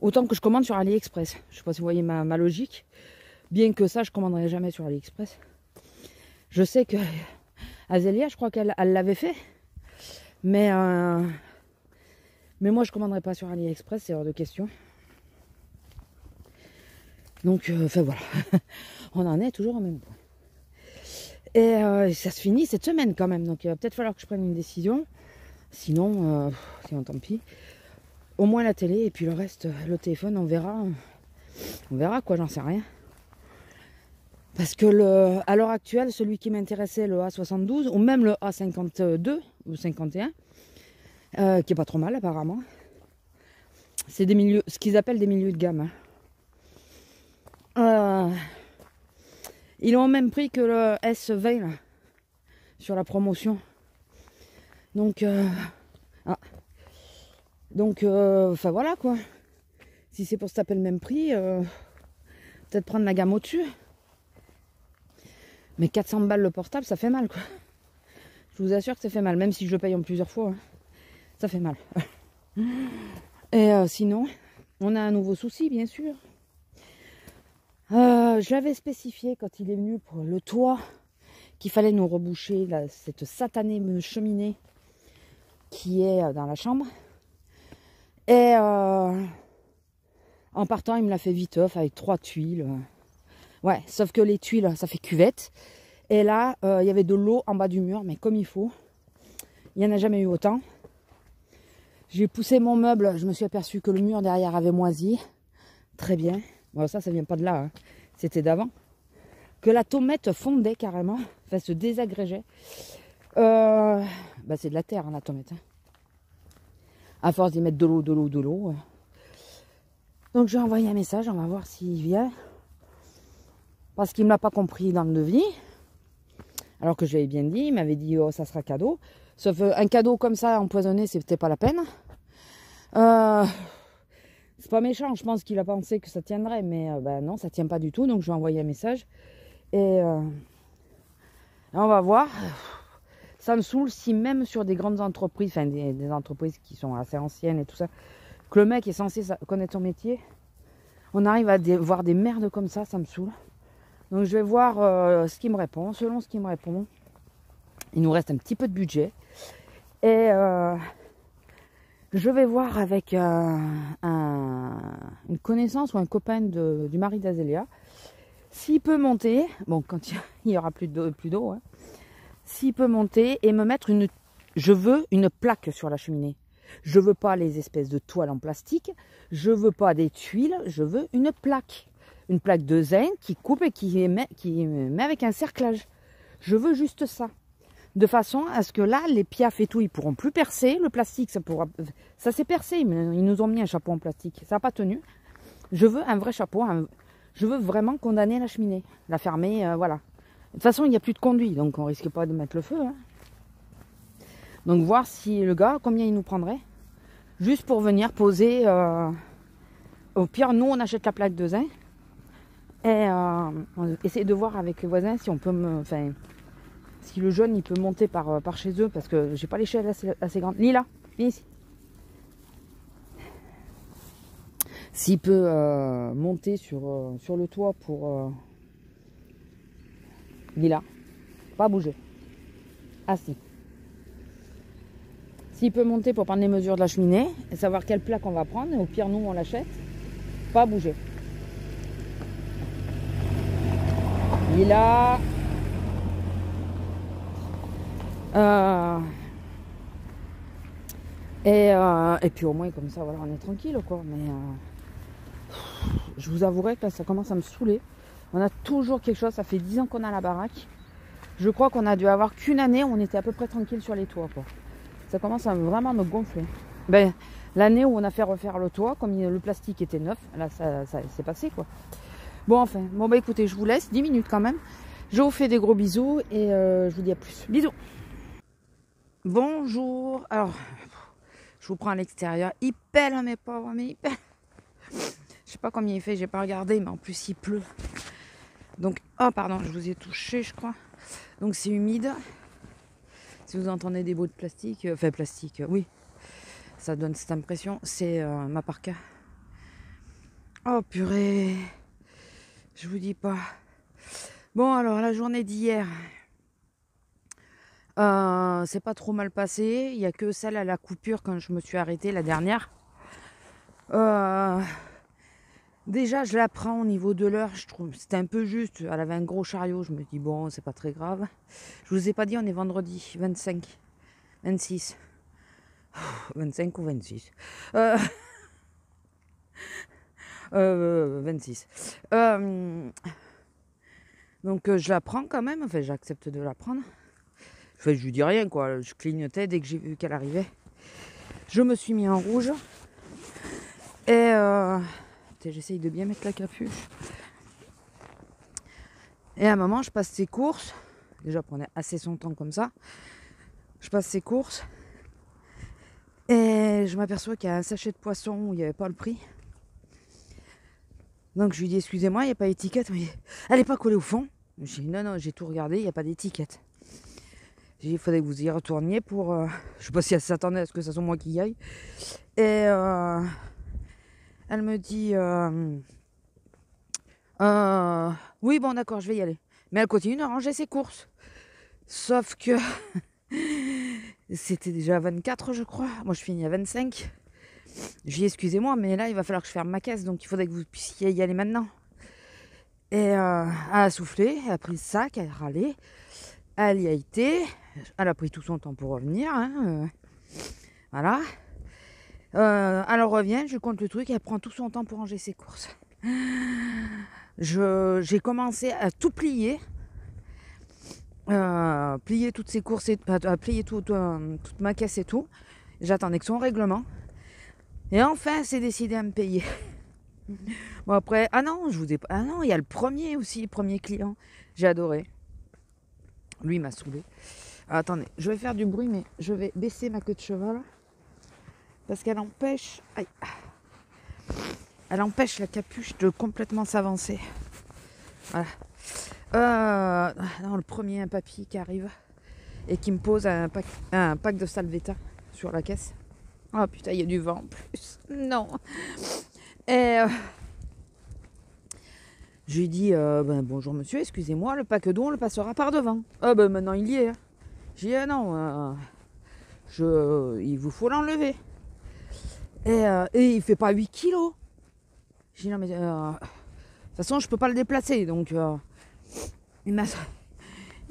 autant que je commande sur AliExpress. Je sais pas si vous voyez ma logique. Bien que ça, je commanderai jamais sur AliExpress. Je sais que Azélia, je crois qu'elle l'avait fait. Mais moi, je commanderai pas sur AliExpress, c'est hors de question. Donc, enfin voilà. On en est toujours au même point. Et ça se finit cette semaine quand même. Donc, il va peut-être falloir que je prenne une décision. Sinon, tant pis. Au moins la télé et puis le reste, le téléphone, on verra. On verra quoi, j'en sais rien. Parce que à l'heure actuelle, celui qui m'intéressait, le A72, ou même le A52 ou 51, qui est pas trop mal apparemment. C'est des milieux, ce qu'ils appellent des milieux de gamme. Hein. Ils ont au même prix que le S20 là, sur la promotion. Donc, enfin voilà quoi. Si c'est pour se taper le même prix, peut-être prendre la gamme au-dessus. Mais 400 balles le portable, ça fait mal quoi. Je vous assure que ça fait mal, même si je le paye en plusieurs fois. Hein, ça fait mal. Et sinon, on a un nouveau souci bien sûr. J'avais spécifié quand il est venu pour le toit qu'il fallait nous reboucher cette satanée cheminée qui est dans la chambre. Et en partant, il me l'a fait viteuf avec 3 tuiles. Ouais, sauf que les tuiles, ça fait cuvette. Et là, il y avait de l'eau en bas du mur, mais comme il faut. Il n'y en a jamais eu autant. J'ai poussé mon meuble, je me suis aperçu que le mur derrière avait moisi. Très bien. Bon, ça vient pas de là, hein. C'était d'avant. Que la tomate fondait carrément, enfin se désagrégeait. Bah, c'est de la terre, hein, la tomate. Hein. À force d'y mettre de l'eau. Donc j'ai envoyé un message, on va voir s'il vient. Parce qu'il ne m'a pas compris dans le devis. Alors que je lui avais bien dit, il m'avait dit oh ça sera cadeau. Sauf un cadeau comme ça empoisonné, c'était pas la peine. C'est pas méchant, je pense qu'il a pensé que ça tiendrait, mais ben non, ça tient pas du tout. Donc je lui ai envoyé un message. Et on va voir. Ça me saoule si même sur des grandes entreprises, enfin des entreprises qui sont assez anciennes et tout ça, que le mec est censé connaître son métier, on arrive à voir des merdes comme ça me saoule. Donc je vais voir ce qu'il me répond. Selon ce qu'il me répond, il nous reste un petit peu de budget. Et je vais voir avec une connaissance ou un copain du mari d'Azélia s'il peut monter, bon quand il y aura plus d'eau, hein, s'il peut monter et me mettre une Je veux une plaque sur la cheminée. Je veux pas les espèces de toiles en plastique. Je veux pas des tuiles. Je veux une plaque. Une plaque de zinc qui coupe et qui met avec un cerclage. Je veux juste ça. De façon à ce que là, les piafs et tout, ils pourront plus percer. Le plastique, ça s'est percé. Ils nous ont mis un chapeau en plastique. Ça n'a pas tenu. Je veux un vrai chapeau. Je veux vraiment condamner la cheminée. La fermer, voilà. De toute façon, il n'y a plus de conduit. Donc, on risque pas de mettre le feu. Hein. Donc, voir si le gars, combien il nous prendrait. Juste pour venir poser. Au pire, nous, on achète la plaque de zinc. Et on essaie de voir avec les voisins si on peut si le jeune il peut monter par chez eux parce que j'ai pas l'échelle assez grande. Lila, viens ici. S'il peut monter sur le toit pour Lila, pas bouger. Assis. S'il peut monter pour prendre les mesures de la cheminée et savoir quelle plaque on va prendre, et au pire nous on l'achète, pas bouger. Lila. Et puis au moins comme ça voilà on est tranquille quoi. Mais je vous avouerai que là ça commence à me saouler. On a toujours quelque chose, ça fait 10 ans qu'on a la baraque. Je crois qu'on a dû avoir qu'une année où on était à peu près tranquille sur les toits quoi. Ça commence à vraiment me gonfler. Ben, l'année où on a fait refaire le toit, comme le plastique était neuf, là ça s'est passé quoi. Bon enfin, bon bah écoutez, je vous laisse 10 minutes quand même. Je vous fais des gros bisous et je vous dis à plus. Bisous. Bonjour. Alors, je vous prends à l'extérieur. Il pèle mes pauvres, mais il pèle. Je sais pas combien il fait, j'ai pas regardé, mais en plus il pleut. Donc, oh pardon, je vous ai touché, je crois. Donc c'est humide. Si vous entendez des bouts de plastique, oui, ça donne cette impression. C'est ma parka. Oh purée, je vous dis pas. Bon alors la journée d'hier, c'est pas trop mal passé. Il y a que celle à la coupure quand je me suis arrêtée la dernière. Déjà je la prends au niveau de l'heure, je trouve c'était un peu juste. Elle avait un gros chariot, je me dis bon c'est pas très grave. Je vous ai pas dit on est vendredi 25, 26. 25 ou 26. 26. Donc je la prends quand même, enfin j'accepte de la prendre. Enfin je lui dis rien quoi, je clignotais dès que j'ai vu qu'elle arrivait. Je me suis mis en rouge. Et j'essaye de bien mettre la capuche. Et à un moment je passe ses courses. Déjà prenait assez son temps comme ça. Je passe ses courses. Et je m'aperçois qu'il y a un sachet de poisson où il n'y avait pas le prix. Donc je lui dis excusez-moi, il n'y a pas d'étiquette. Elle n'est pas collée au fond. Je dis non, j'ai tout regardé, il n'y a pas d'étiquette. J'ai dit il faudrait que vous y retourniez pour... je sais pas si elle s'attendait à ce que ça soit moi qui y aille. Et elle me dit oui bon d'accord je vais y aller. Mais elle continue de ranger ses courses. Sauf que c'était déjà à 24 je crois. Moi je finis à 25. Je dis excusez-moi mais là il va falloir que je ferme ma caisse. Donc il faudrait que vous puissiez y aller maintenant. Et elle a soufflé, elle a pris le sac, elle a râlé. Elle y a été. Elle a pris tout son temps pour revenir. Hein, voilà. Elle revient, je compte le truc, elle prend tout son temps pour ranger ses courses. J'ai commencé à tout plier. Plier toutes ses courses, plier toute ma caisse et tout. J'attendais que son règlement. Et enfin, elle s'est décidée à me payer. Bon après, ah non, il y a le premier aussi, le premier client. J'ai adoré. Lui, il m'a saoulé. Attendez, je vais faire du bruit, mais je vais baisser ma queue de cheval. Parce qu'elle empêche... Aïe. Elle empêche la capuche de complètement s'avancer. Voilà. Non, le premier, un papy qui arrive et qui me pose un pack de Salvetta sur la caisse. Oh putain, il y a du vent en plus. Non. Et je lui dis bonjour monsieur, excusez-moi, le pack d'eau on le passera par devant. Ah ben maintenant il y est. J'ai dit non, il vous faut l'enlever. Et il fait pas 8 kilos. J'ai dit non mais de toute façon je peux pas le déplacer donc il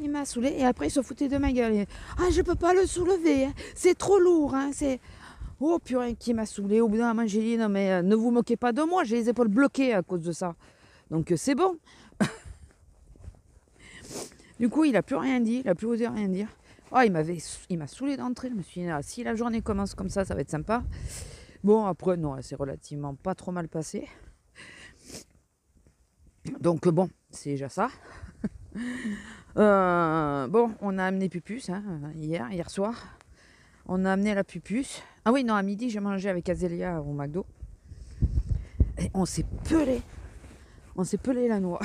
Il m'a saoulé et après il se foutait de ma gueule. Ah, je peux pas le soulever, hein. C'est trop lourd. Hein. C'est... Oh purée, qui m'a saoulé. Au bout d'un moment, j'ai dit non mais ne vous moquez pas de moi, j'ai les épaules bloquées à cause de ça. Donc c'est bon. Du coup, il a plus rien dit, il a plus osé rien dire. Oh, il m'a saoulé d'entrée. Je me suis dit, ah, si la journée commence comme ça va être sympa. Bon, après, non, c'est relativement pas trop mal passé. Donc bon, c'est déjà ça. Bon, on a amené Pupus hein, hier soir. On a amené la Pupus. Ah oui, non, à midi, j'ai mangé avec Azélia au McDo. Et on s'est pelé. On s'est pelé la noix.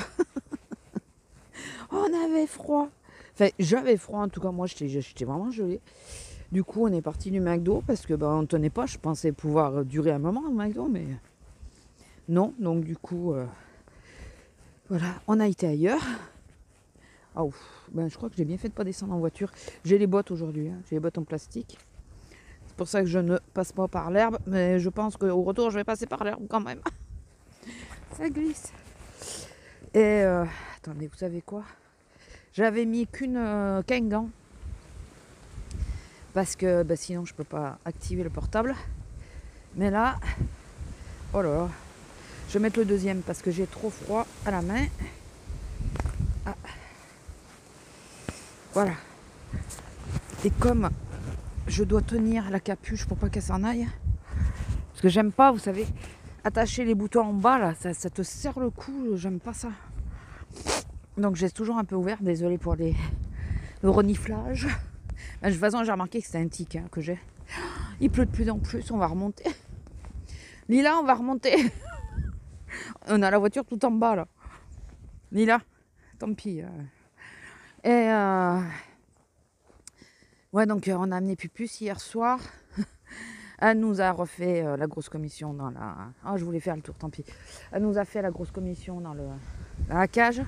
On avait froid. Enfin, j'avais froid, en tout cas, moi, j'étais vraiment gelée. Du coup, on est parti du McDo parce que on ne tenait pas. Je pensais pouvoir durer un moment au McDo, mais non. Donc, du coup, voilà, on a été ailleurs. Oh, je crois que j'ai bien fait de ne pas descendre en voiture. J'ai les bottes aujourd'hui, hein. J'ai les bottes en plastique. C'est pour ça que je ne passe pas par l'herbe, mais je pense qu'au retour, je vais passer par l'herbe quand même. Ça glisse. Et attendez, vous savez quoi? J'avais mis qu'un gant. Parce que sinon, je ne peux pas activer le portable. Mais là, oh là là, je vais mettre le deuxième parce que j'ai trop froid à la main. Ah. Voilà. Et comme je dois tenir la capuche pour pas qu'elle s'en aille, parce que j'aime pas, vous savez, attacher les boutons en bas là, ça te serre le cou, j'aime pas ça. Donc j'ai toujours un peu ouvert, désolé pour le reniflage. De toute façon, j'ai remarqué que c'était un tic que j'ai. Il pleut de plus en plus, on va remonter. Lila, on va remonter. On a la voiture tout en bas là. Lila, tant pis. Et ouais, donc on a amené Pupus hier soir. Elle nous a refait la grosse commission dans la... Ah, je voulais faire le tour, tant pis. Elle nous a fait la grosse commission dans la cage.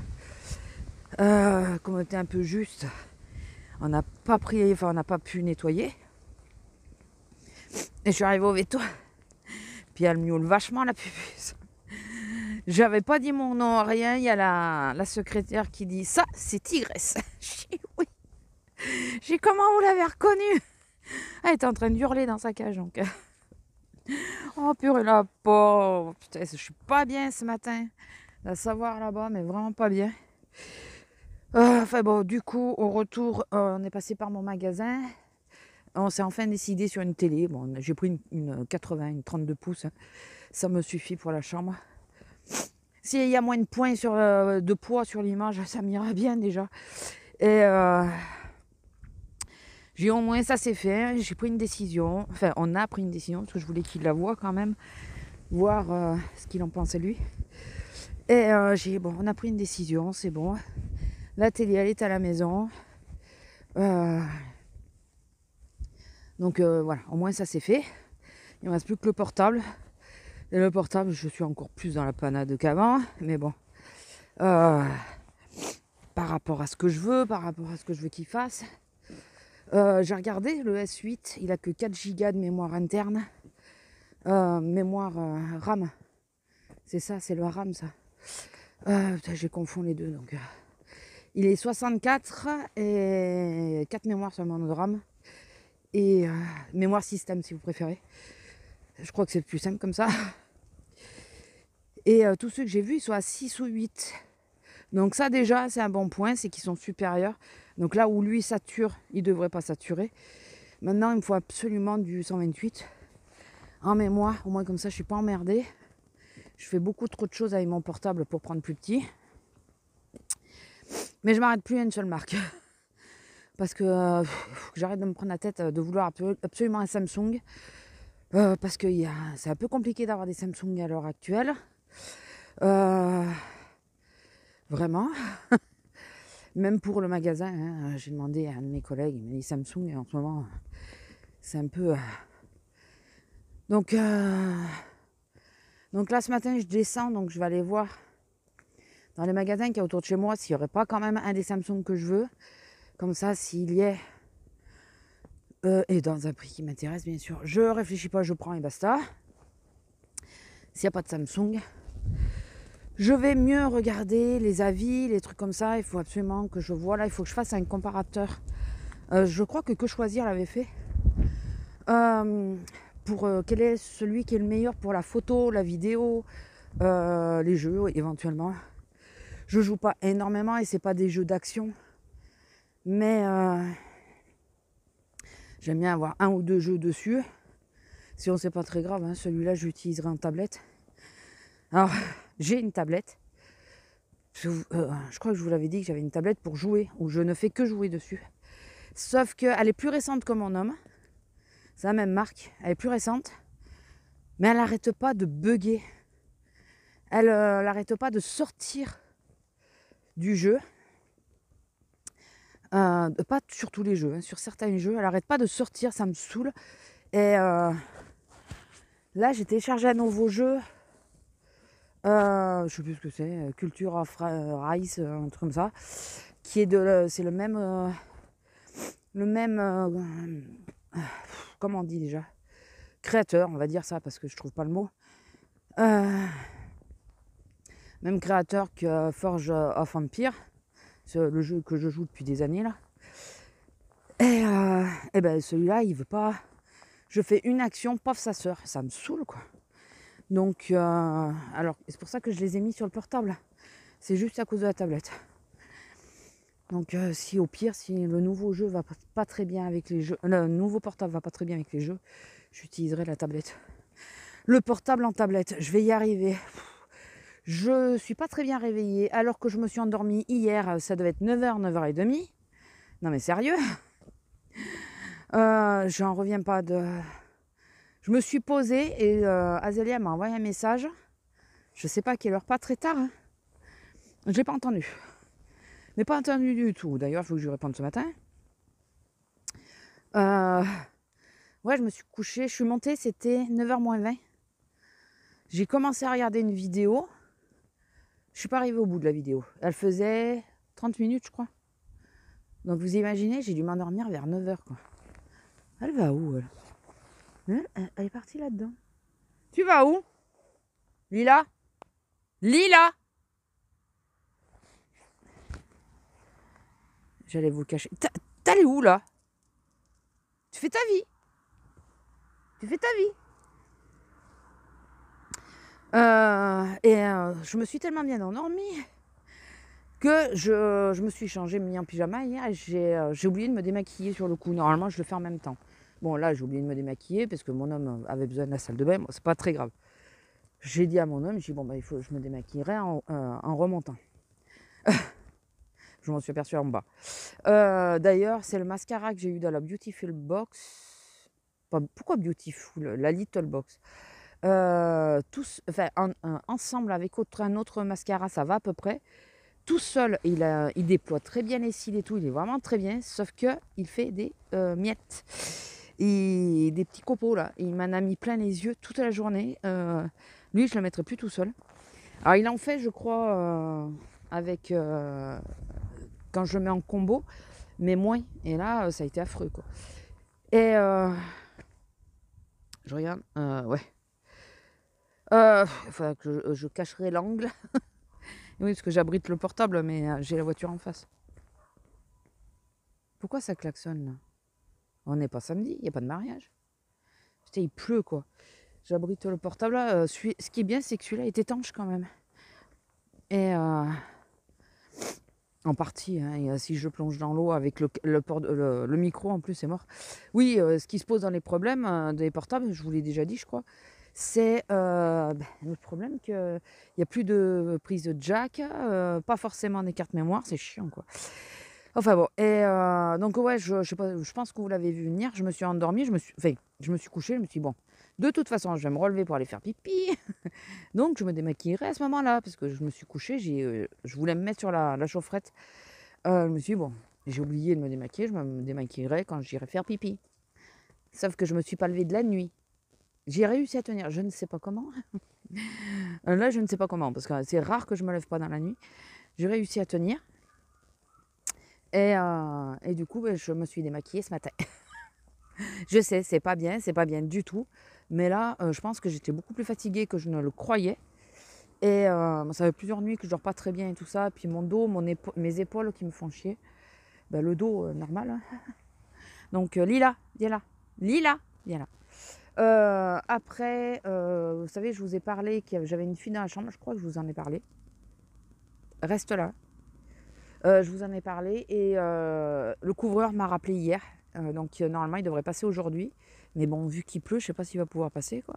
Comme on était un peu juste, on n'a pas pu nettoyer. Et je suis arrivée au veto. Puis elle miaule vachement la Pupus. J'avais pas dit mon nom, rien. Il y a la secrétaire qui dit ça, c'est Tigresse. J'ai dit oui. J'ai dit comment vous l'avez reconnue? Elle était en train d'hurler dans sa cage donc. Oh purée la pauvre. Putain, je suis pas bien ce matin. La savoir là-bas, mais vraiment pas bien. Enfin bon, du coup, au retour, on est passé par mon magasin. On s'est enfin décidé sur une télé. Bon, j'ai pris une 80, une 32 pouces. Hein. Ça me suffit pour la chambre. S'il y a moins de points de poids sur l'image, ça m'ira bien déjà. Et j'ai au moins ça c'est fait. J'ai pris une décision. Enfin, on a pris une décision parce que je voulais qu'il la voie quand même, voir ce qu'il en pensait lui. Et on a pris une décision, c'est bon. La télé, elle est à la maison. Donc voilà, au moins ça c'est fait. Il ne me reste plus que le portable. Et le portable, je suis encore plus dans la panade qu'avant. Mais bon. Par rapport à ce que je veux, par rapport à ce que je veux qu'il fasse. J'ai regardé le S8, il a que 4 Go de mémoire interne. Mémoire RAM. C'est ça, c'est le RAM ça. J'ai confondu les deux. Donc, il est 64 et 4 mémoires seulement de RAM. Et mémoire système si vous préférez. Je crois que c'est le plus simple comme ça. Et tous ceux que j'ai vus, ils sont à 6 ou 8. Donc ça déjà, c'est un bon point, c'est qu'ils sont supérieurs. Donc là où lui sature, il ne devrait pas saturer. Maintenant, il me faut absolument du 128 en mémoire. Au moins comme ça, je ne suis pas emmerdée. Je fais beaucoup trop de choses avec mon portable pour prendre plus petit. Mais je m'arrête plus à une seule marque. Parce que faut que j'arrête de me prendre la tête de vouloir absolument un Samsung. Parce que c'est un peu compliqué d'avoir des Samsung à l'heure actuelle. Vraiment. Même pour le magasin, hein, j'ai demandé à un de mes collègues, il m'a dit Samsung, et en ce moment, c'est un peu... Donc là, ce matin, je descends, donc je vais aller voir dans les magasins qu'il y a autour de chez moi s'il n'y aurait pas quand même un des Samsung que je veux. Comme ça, s'il y est, et dans un prix qui m'intéresse, bien sûr, je réfléchis pas, je prends et basta. S'il n'y a pas de Samsung, Je vais mieux regarder les avis, les trucs comme ça. Il faut absolument que je vois là, il faut que je fasse un comparateur. Je crois que Choisir l'avait fait. Pour quel est celui qui est le meilleur pour la photo, la vidéo, les jeux éventuellement. Je joue pas énormément et c'est pas des jeux d'action. Mais j'aime bien avoir 1 ou 2 jeux dessus. Sinon c'est pas très grave, hein. Celui-là j'utiliserai en tablette. Alors j'ai une tablette. Je crois que je vous l'avais dit que j'avais une tablette pour jouer, où je ne fais que jouer dessus. Sauf qu'elle est plus récente que mon homme. C'est la même marque, elle est plus récente. Mais elle n'arrête pas de bugger. Elle n'arrête pas de sortir du jeu. Pas sur tous les jeux, hein, sur certains jeux. Elle n'arrête pas de sortir, ça me saoule. Et là, j'ai téléchargé un nouveau jeu. Je sais plus ce que c'est. Culture of Rice, un truc comme ça. Qui est c'est le même... comment on dit déjà, créateur, on va dire ça parce que je trouve pas le mot. Même créateur que Forge of Empire, c'est le jeu que je joue depuis des années là. Et ben celui-là, il veut pas. Je fais une action, paf, ça sort, ça me saoule quoi. Donc alors c'est pour ça que je les ai mis sur le portable. C'est juste à cause de la tablette. Donc si au pire, si le nouveau jeu va pas très bien avec les jeux, le nouveau portable va pas très bien avec les jeux, j'utiliserai la tablette. Le portable en tablette, je vais y arriver. Je suis pas très bien réveillée alors que je me suis endormie hier, ça devait être 9h, 9h30. Non mais sérieux. J'en reviens pas de... Je me suis posée et Azélia m'a envoyé un message. Je sais pas à quelle heure, pas très tard. Hein. Je l'ai pas entendu. Mais pas entendu du tout. D'ailleurs, il faut que je lui réponde ce matin. Ouais, je me suis couchée. Je suis montée, c'était 9h moins 20. J'ai commencé à regarder une vidéo. Je suis pas arrivée au bout de la vidéo. Elle faisait 30 minutes, je crois. Donc vous imaginez, j'ai dû m'endormir vers 9h, quoi. Elle va où, elle? Elle est partie là-dedans. Tu vas où? Lila? Lila? J'allais vous le cacher. T'allais où, là? Tu fais ta vie. Tu fais ta vie. Je me suis tellement bien endormie que je me suis changée, mis en pyjama hier et j'ai oublié de me démaquiller sur le coup. Normalement, je le fais en même temps. Bon, là, j'ai oublié de me démaquiller parce que mon homme avait besoin de la salle de bain. Bon, c'est pas très grave. J'ai dit à mon homme, j'ai dit, bon, bah, il faut que je me démaquillerai en remontant. Je m'en suis aperçue en bas. D'ailleurs, c'est le mascara que j'ai eu dans la Beautiful Box. Pourquoi Beautiful? La Little Box. Tous, enfin, ensemble avec un autre mascara, ça va à peu près. Tout seul, il déploie très bien les cils et tout, il est vraiment très bien, sauf qu'il fait des miettes et des petits copeaux là. Il m'en a mis plein les yeux toute la journée. Lui, je le mettrai plus tout seul. Alors, il en fait, je crois, avec quand je le mets en combo, mais moins. Et là, ça a été affreux quoi. Et je regarde, ouais. Il faudra que je cacherai l'angle. Oui, parce que j'abrite le portable, mais j'ai la voiture en face. Pourquoi ça klaxonne là? On n'est pas samedi, il n'y a pas de mariage. Putain, il pleut quoi. J'abrite le portable là. Ce qui est bien, c'est que celui-là est étanche quand même. Et en partie, hein, et, si je plonge dans l'eau avec le micro en plus, c'est mort. Oui, ce qui se pose dans les problèmes des portables, je vous l'ai déjà dit, je crois. C'est le problème qu'il n'y a plus de prise de jack, pas forcément des cartes mémoire, c'est chiant quoi. Enfin bon, et donc ouais, je sais pas, je pense que vous l'avez vu venir, je me suis endormie, je me suis couchée, je me suis dit bon, de toute façon je vais me relever pour aller faire pipi, donc je me démaquillerai à ce moment-là, parce que je me suis couchée, je voulais me mettre sur la chaufferette, je me suis dit bon, j'ai oublié de me démaquiller, je me démaquillerai quand j'irai faire pipi. Sauf que je me suis pas levée de la nuit. J'ai réussi à tenir, je ne sais pas comment. Là, je ne sais pas comment, parce que c'est rare que je me lève pas dans la nuit. J'ai réussi à tenir. Et du coup, je me suis démaquillée ce matin. Je sais, c'est pas bien du tout. Mais là, je pense que j'étais beaucoup plus fatiguée que je ne le croyais. Et ça fait plusieurs nuits que je dors pas très bien et tout ça. Et puis mon dos, mes épaules qui me font chier. Ben, le dos, normal. Hein. Donc Lila, viens là. Lila, viens là. Après, vous savez, je vous ai parlé que j'avais une fuite dans la chambre. Je crois que je vous en ai parlé. Reste là. Je vous en ai parlé. Et le couvreur m'a rappelé hier. Donc normalement, il devrait passer aujourd'hui. Mais bon, vu qu'il pleut, je sais pas s'il va pouvoir passer, quoi.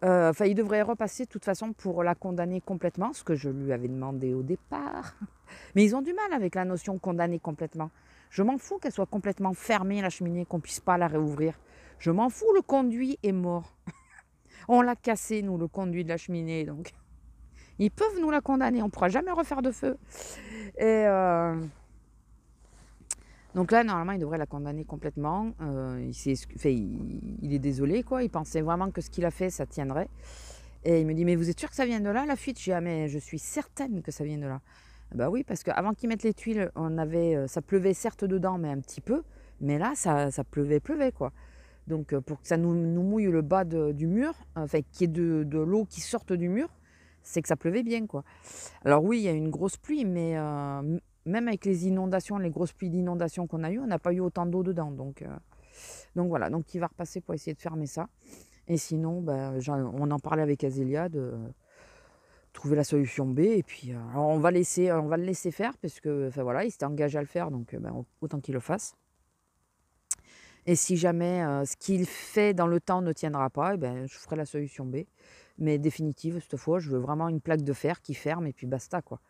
Enfin, il devrait repasser de toute façon pour la condamner complètement, ce que je lui avais demandé au départ. Mais ils ont du mal avec la notion condamner complètement. Je m'en fous qu'elle soit complètement fermée, la cheminée, qu'on ne puisse pas la réouvrir. Je m'en fous, le conduit est mort. On l'a cassé, nous, le conduit de la cheminée. Donc, ils peuvent nous la condamner. On ne pourra jamais refaire de feu. Et donc là, normalement, il devrait la condamner complètement. Il est désolé, quoi. Il pensait vraiment que ce qu'il a fait, ça tiendrait. Et il me dit, mais vous êtes sûr que ça vient de là, la fuite? Je dis, ah, mais je suis certaine que ça vient de là. Bah oui, parce qu'avant qu'ils mettent les tuiles, ça pleuvait certes dedans, mais un petit peu. Mais là, ça pleuvait, quoi. Donc, pour que ça nous mouille le bas du mur, enfin, qu'il y ait de l'eau qui sorte du mur, c'est que ça pleuvait bien, quoi. Alors oui, il y a une grosse pluie, mais même avec les inondations, les grosses pluies d'inondations qu'on a eues, on n'a pas eu autant d'eau dedans. Donc voilà, donc il va repasser pour essayer de fermer ça. Et sinon, on en parlait avec Azélia de trouver la solution B. Et puis, alors on va le laisser faire, parce que, enfin voilà, il s'était engagé à le faire, donc autant qu'il le fasse. Et si jamais ce qu'il fait dans le temps ne tiendra pas, je ferai la solution B. Mais définitive, cette fois, je veux vraiment une plaque de fer qui ferme et puis basta, quoi.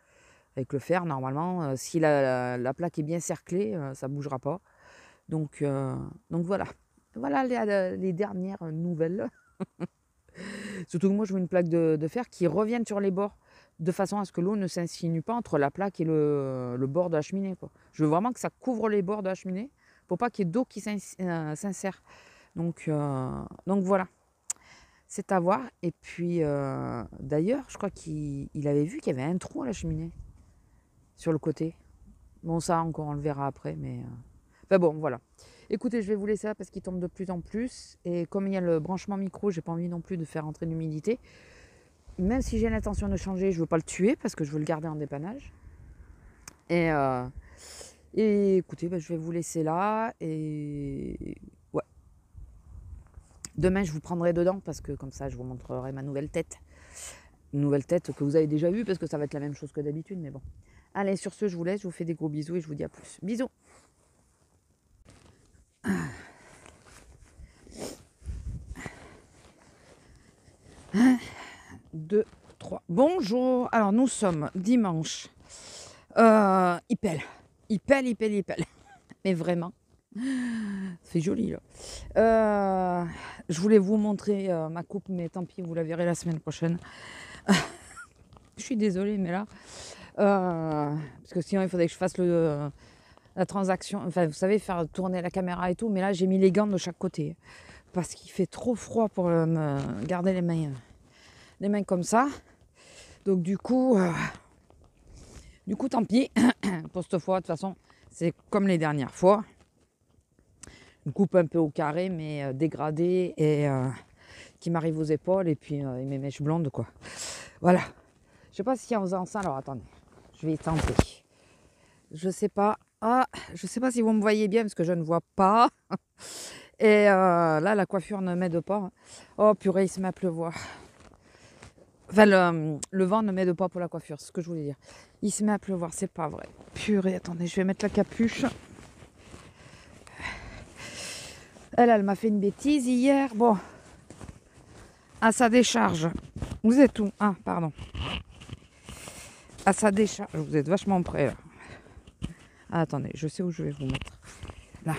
Avec le fer, normalement, si la plaque est bien cerclée, ça ne bougera pas. Donc voilà. Voilà les dernières nouvelles. Surtout que moi, je veux une plaque de fer qui revienne sur les bords, de façon à ce que l'eau ne s'insinue pas entre la plaque et le bord de la cheminée, quoi. Je veux vraiment que ça couvre les bords de la cheminée, pour pas qu'il y ait d'eau qui s'insère. Donc voilà. C'est à voir. Et puis, d'ailleurs, je crois qu'il avait vu qu'il y avait un trou à la cheminée, sur le côté. Bon, ça, encore, on le verra après, mais... Enfin bon, voilà. Écoutez, je vais vous laisser là parce qu'il tombe de plus en plus. Et comme il y a le branchement micro, j'ai pas envie non plus de faire entrer l'humidité. Même si j'ai l'intention de changer, je veux pas le tuer parce que je veux le garder en dépannage. Et écoutez, je vais vous laisser là. Et ouais. Demain, je vous prendrai dedans parce que comme ça, je vous montrerai ma nouvelle tête. Une nouvelle tête que vous avez déjà vue parce que ça va être la même chose que d'habitude, mais bon. Allez, sur ce, je vous laisse. Je vous fais des gros bisous et je vous dis à plus. Bisous. 1, 2, 3. Bonjour. Alors, nous sommes dimanche. Il pèle. Il pèle. Mais vraiment. C'est joli, là. Je voulais vous montrer ma coupe, mais tant pis, vous la verrez la semaine prochaine. Je suis désolée, mais là... parce que sinon, il faudrait que je fasse la transaction. Enfin, vous savez, faire tourner la caméra et tout. Mais là, j'ai mis les gants de chaque côté. Parce qu'il fait trop froid pour me garder les mains comme ça. Donc du coup, tant pis. Pour cette fois, de toute façon, c'est comme les dernières fois. Une coupe un peu au carré, mais dégradée et qui m'arrive aux épaules. Et puis mes mèches blondes, quoi. Voilà. Je sais pas si en faisant ça, alors attendez. Je vais tenter. Je sais pas. Ah, je sais pas si vous me voyez bien parce que je ne vois pas. Et là, la coiffure ne m'aide pas. Oh purée, il se met à pleuvoir. Enfin, le vent ne m'aide pas pour la coiffure, c'est ce que je voulais dire. Il se met à pleuvoir, c'est pas vrai. Purée, attendez, je vais mettre la capuche. Elle m'a fait une bêtise hier. Bon, à sa décharge. Vous êtes où? Ah, pardon. À sa décharge. Vous êtes vachement près, là. Ah, attendez, je sais où je vais vous mettre. Là.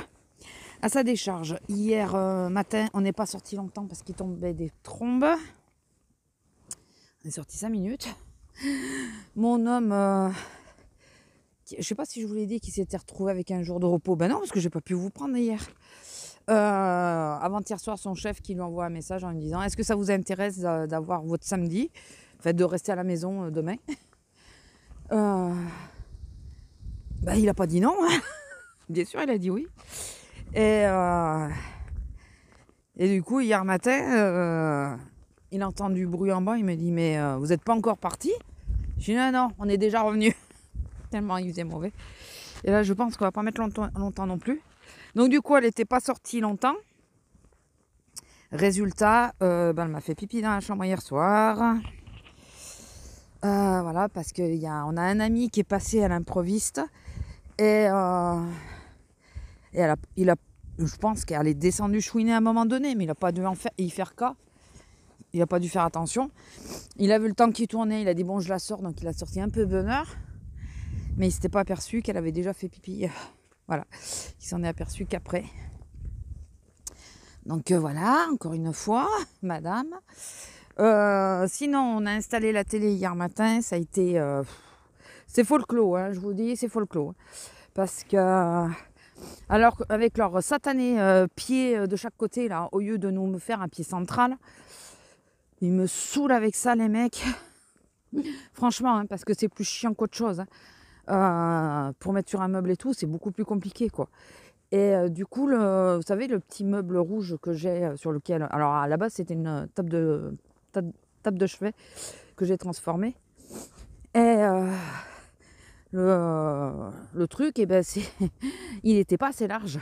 À sa décharge. Hier matin, on n'est pas sorti longtemps parce qu'il tombait des trombes. On est sorti 5 minutes. Mon homme, je ne sais pas si je vous l'ai dit, qu'il s'était retrouvé avec un jour de repos. Ben non, parce que j'ai pas pu vous prendre hier. Avant-hier soir, son chef qui lui envoie un message en lui disant: est-ce que ça vous intéresse d'avoir votre samedi, enfin de rester à la maison demain? Il n'a pas dit non. Hein. Bien sûr, il a dit oui. Et du coup, hier matin, il entend du bruit en bas, il me dit mais vous n'êtes pas encore parti? Je dis non, on est déjà revenu. Tellement il faisait mauvais. Et là je pense qu'on va pas mettre longtemps non plus. Donc du coup elle n'était pas sortie longtemps. Résultat, elle m'a fait pipi dans la chambre hier soir. Voilà, parce qu'on a un ami qui est passé à l'improviste. Et, je pense qu'elle est descendue chouiner à un moment donné, mais il n'a pas dû y faire cas. Il n'a pas dû faire attention. Il a vu le temps qui tournait, il a dit bon je la sors, donc il a sorti un peu bonheur. Mais il ne s'était pas aperçu qu'elle avait déjà fait pipi. Voilà, il s'en est aperçu qu'après. Donc voilà, encore une fois, madame. Sinon, on a installé la télé hier matin, ça a été... c'est folklore, hein, je vous dis, c'est folklore. Parce que... Alors, avec leur satané pied de chaque côté, là, au lieu de nous faire un pied central, ils me saoulent avec ça, les mecs. Franchement, hein, parce que c'est plus chiant qu'autre chose. Hein. Pour mettre sur un meuble et tout, c'est beaucoup plus compliqué, quoi. Et du coup, vous savez, le petit meuble rouge que j'ai sur lequel... Alors, à la base, c'était une table de chevet que j'ai transformée. Et le truc, eh ben, il n'était pas assez large.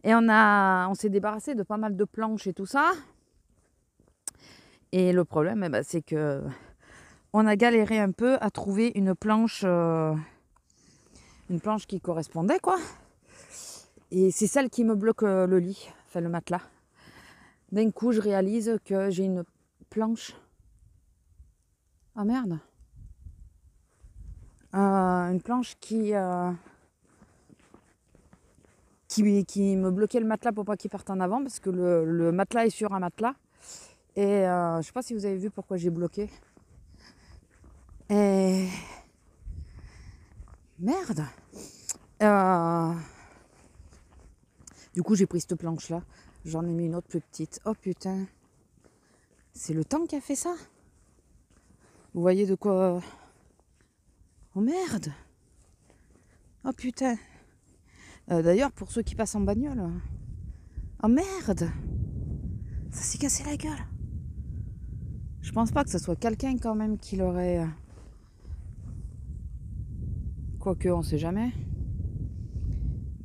Et on s'est débarrassé de pas mal de planches et tout ça. Et le problème, eh ben, c'est que on a galéré un peu à trouver une planche qui correspondait, quoi. Et c'est celle qui me bloque le lit, enfin le matelas. D'un coup, je réalise que j'ai une planche. Ah merde. Une planche qui me bloquait le matelas pour pas qu'il parte en avant, parce que le matelas est sur un matelas. Et je sais pas si vous avez vu pourquoi j'ai bloqué. Et merde. Du coup, j'ai pris cette planche-là. J'en ai mis une autre plus petite. Oh putain. C'est le temps qui a fait ça. Vous voyez de quoi... Oh merde. Oh putain. D'ailleurs, pour ceux qui passent en bagnole... Oh merde. Ça s'est cassé la gueule. Je pense pas que ce soit quelqu'un quand même qui l'aurait... Quoique, on sait jamais.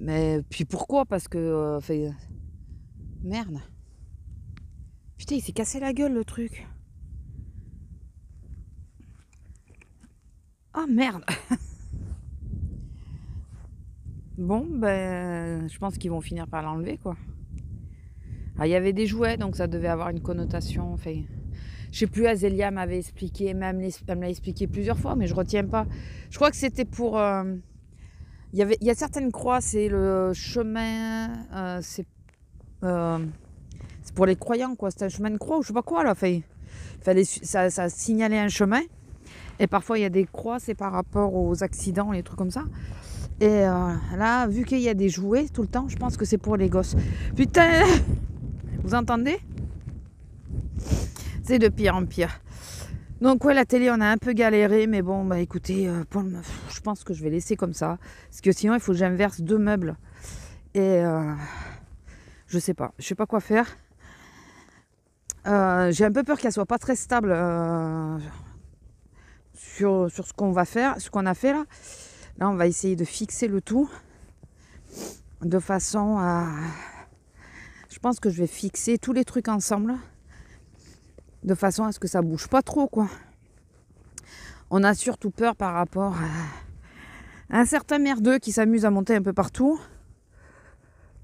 Mais puis pourquoi? Parce que... Merde. Putain, il s'est cassé la gueule le truc. Oh merde. Bon, ben, je pense qu'ils vont finir par l'enlever, quoi. Ah, il y avait des jouets, donc ça devait avoir une connotation. Enfin, je sais plus, Azélia m'avait expliqué, elle me l'a expliqué plusieurs fois, mais je retiens pas. Je crois que c'était pour... il y a certaines croix, c'est le chemin... c'est pour les croyants, quoi. C'est un chemin de croix ou je sais pas quoi, là. Enfin, ça signalait un chemin. Et parfois, il y a des croix, c'est par rapport aux accidents, les trucs comme ça. Et là, vu qu'il y a des jouets tout le temps, je pense que c'est pour les gosses. Putain! Vous entendez? C'est de pire en pire. Donc ouais, la télé, on a un peu galéré, mais bon, bah écoutez, je pense que je vais laisser comme ça. Parce que sinon, il faut que j'inverse 2 meubles. Et je sais pas quoi faire. J'ai un peu peur qu'elle soit pas très stable sur ce qu'on va faire, ce qu'on a fait là. Là, on va essayer de fixer le tout de façon à... Je pense que je vais fixer tous les trucs ensemble de façon à ce que ça bouge pas trop, quoi. On a surtout peur par rapport à un certain merdeux qui s'amuse à monter un peu partout.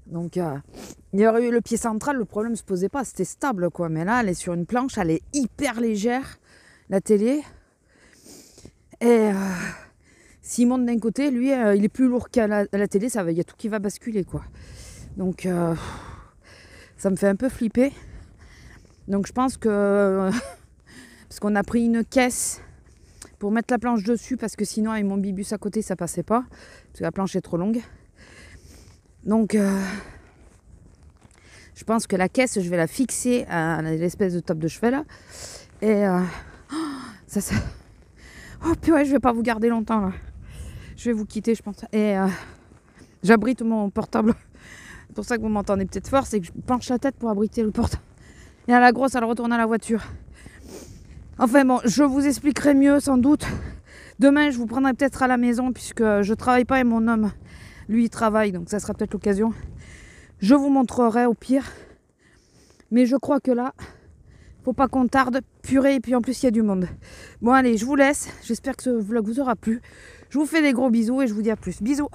Donc, il y aurait eu le pied central, le problème ne se posait pas, c'était stable, quoi. Mais là, elle est sur une planche, elle est hyper légère, la télé. Et s'il monte d'un côté, lui, il est plus lourd qu'à la télé, il y a tout qui va basculer, quoi. Donc, ça me fait un peu flipper. Donc, je pense que... parce qu'on a pris une caisse pour mettre la planche dessus, parce que sinon, avec mon bibus à côté, ça passait pas. Parce que la planche est trop longue. Donc, je pense que la caisse, je vais la fixer à l'espèce de top de chevet, là. Et ça... Oh purée, je vais pas vous garder longtemps, là. Je vais vous quitter, je pense. Et j'abrite mon portable. C'est pour ça que vous m'entendez peut-être fort, c'est que je penche la tête pour abriter le portable. Et à la grosse, elle retourne à la voiture. Enfin bon, je vous expliquerai mieux sans doute. Demain, je vous prendrai peut-être à la maison puisque je travaille pas et mon homme, lui, il travaille. Donc ça sera peut-être l'occasion. Je vous montrerai au pire. Mais je crois que là, faut pas qu'on tarde. Purée, et puis en plus, il y a du monde. Bon, allez, je vous laisse. J'espère que ce vlog vous aura plu. Je vous fais des gros bisous et je vous dis à plus. Bisous!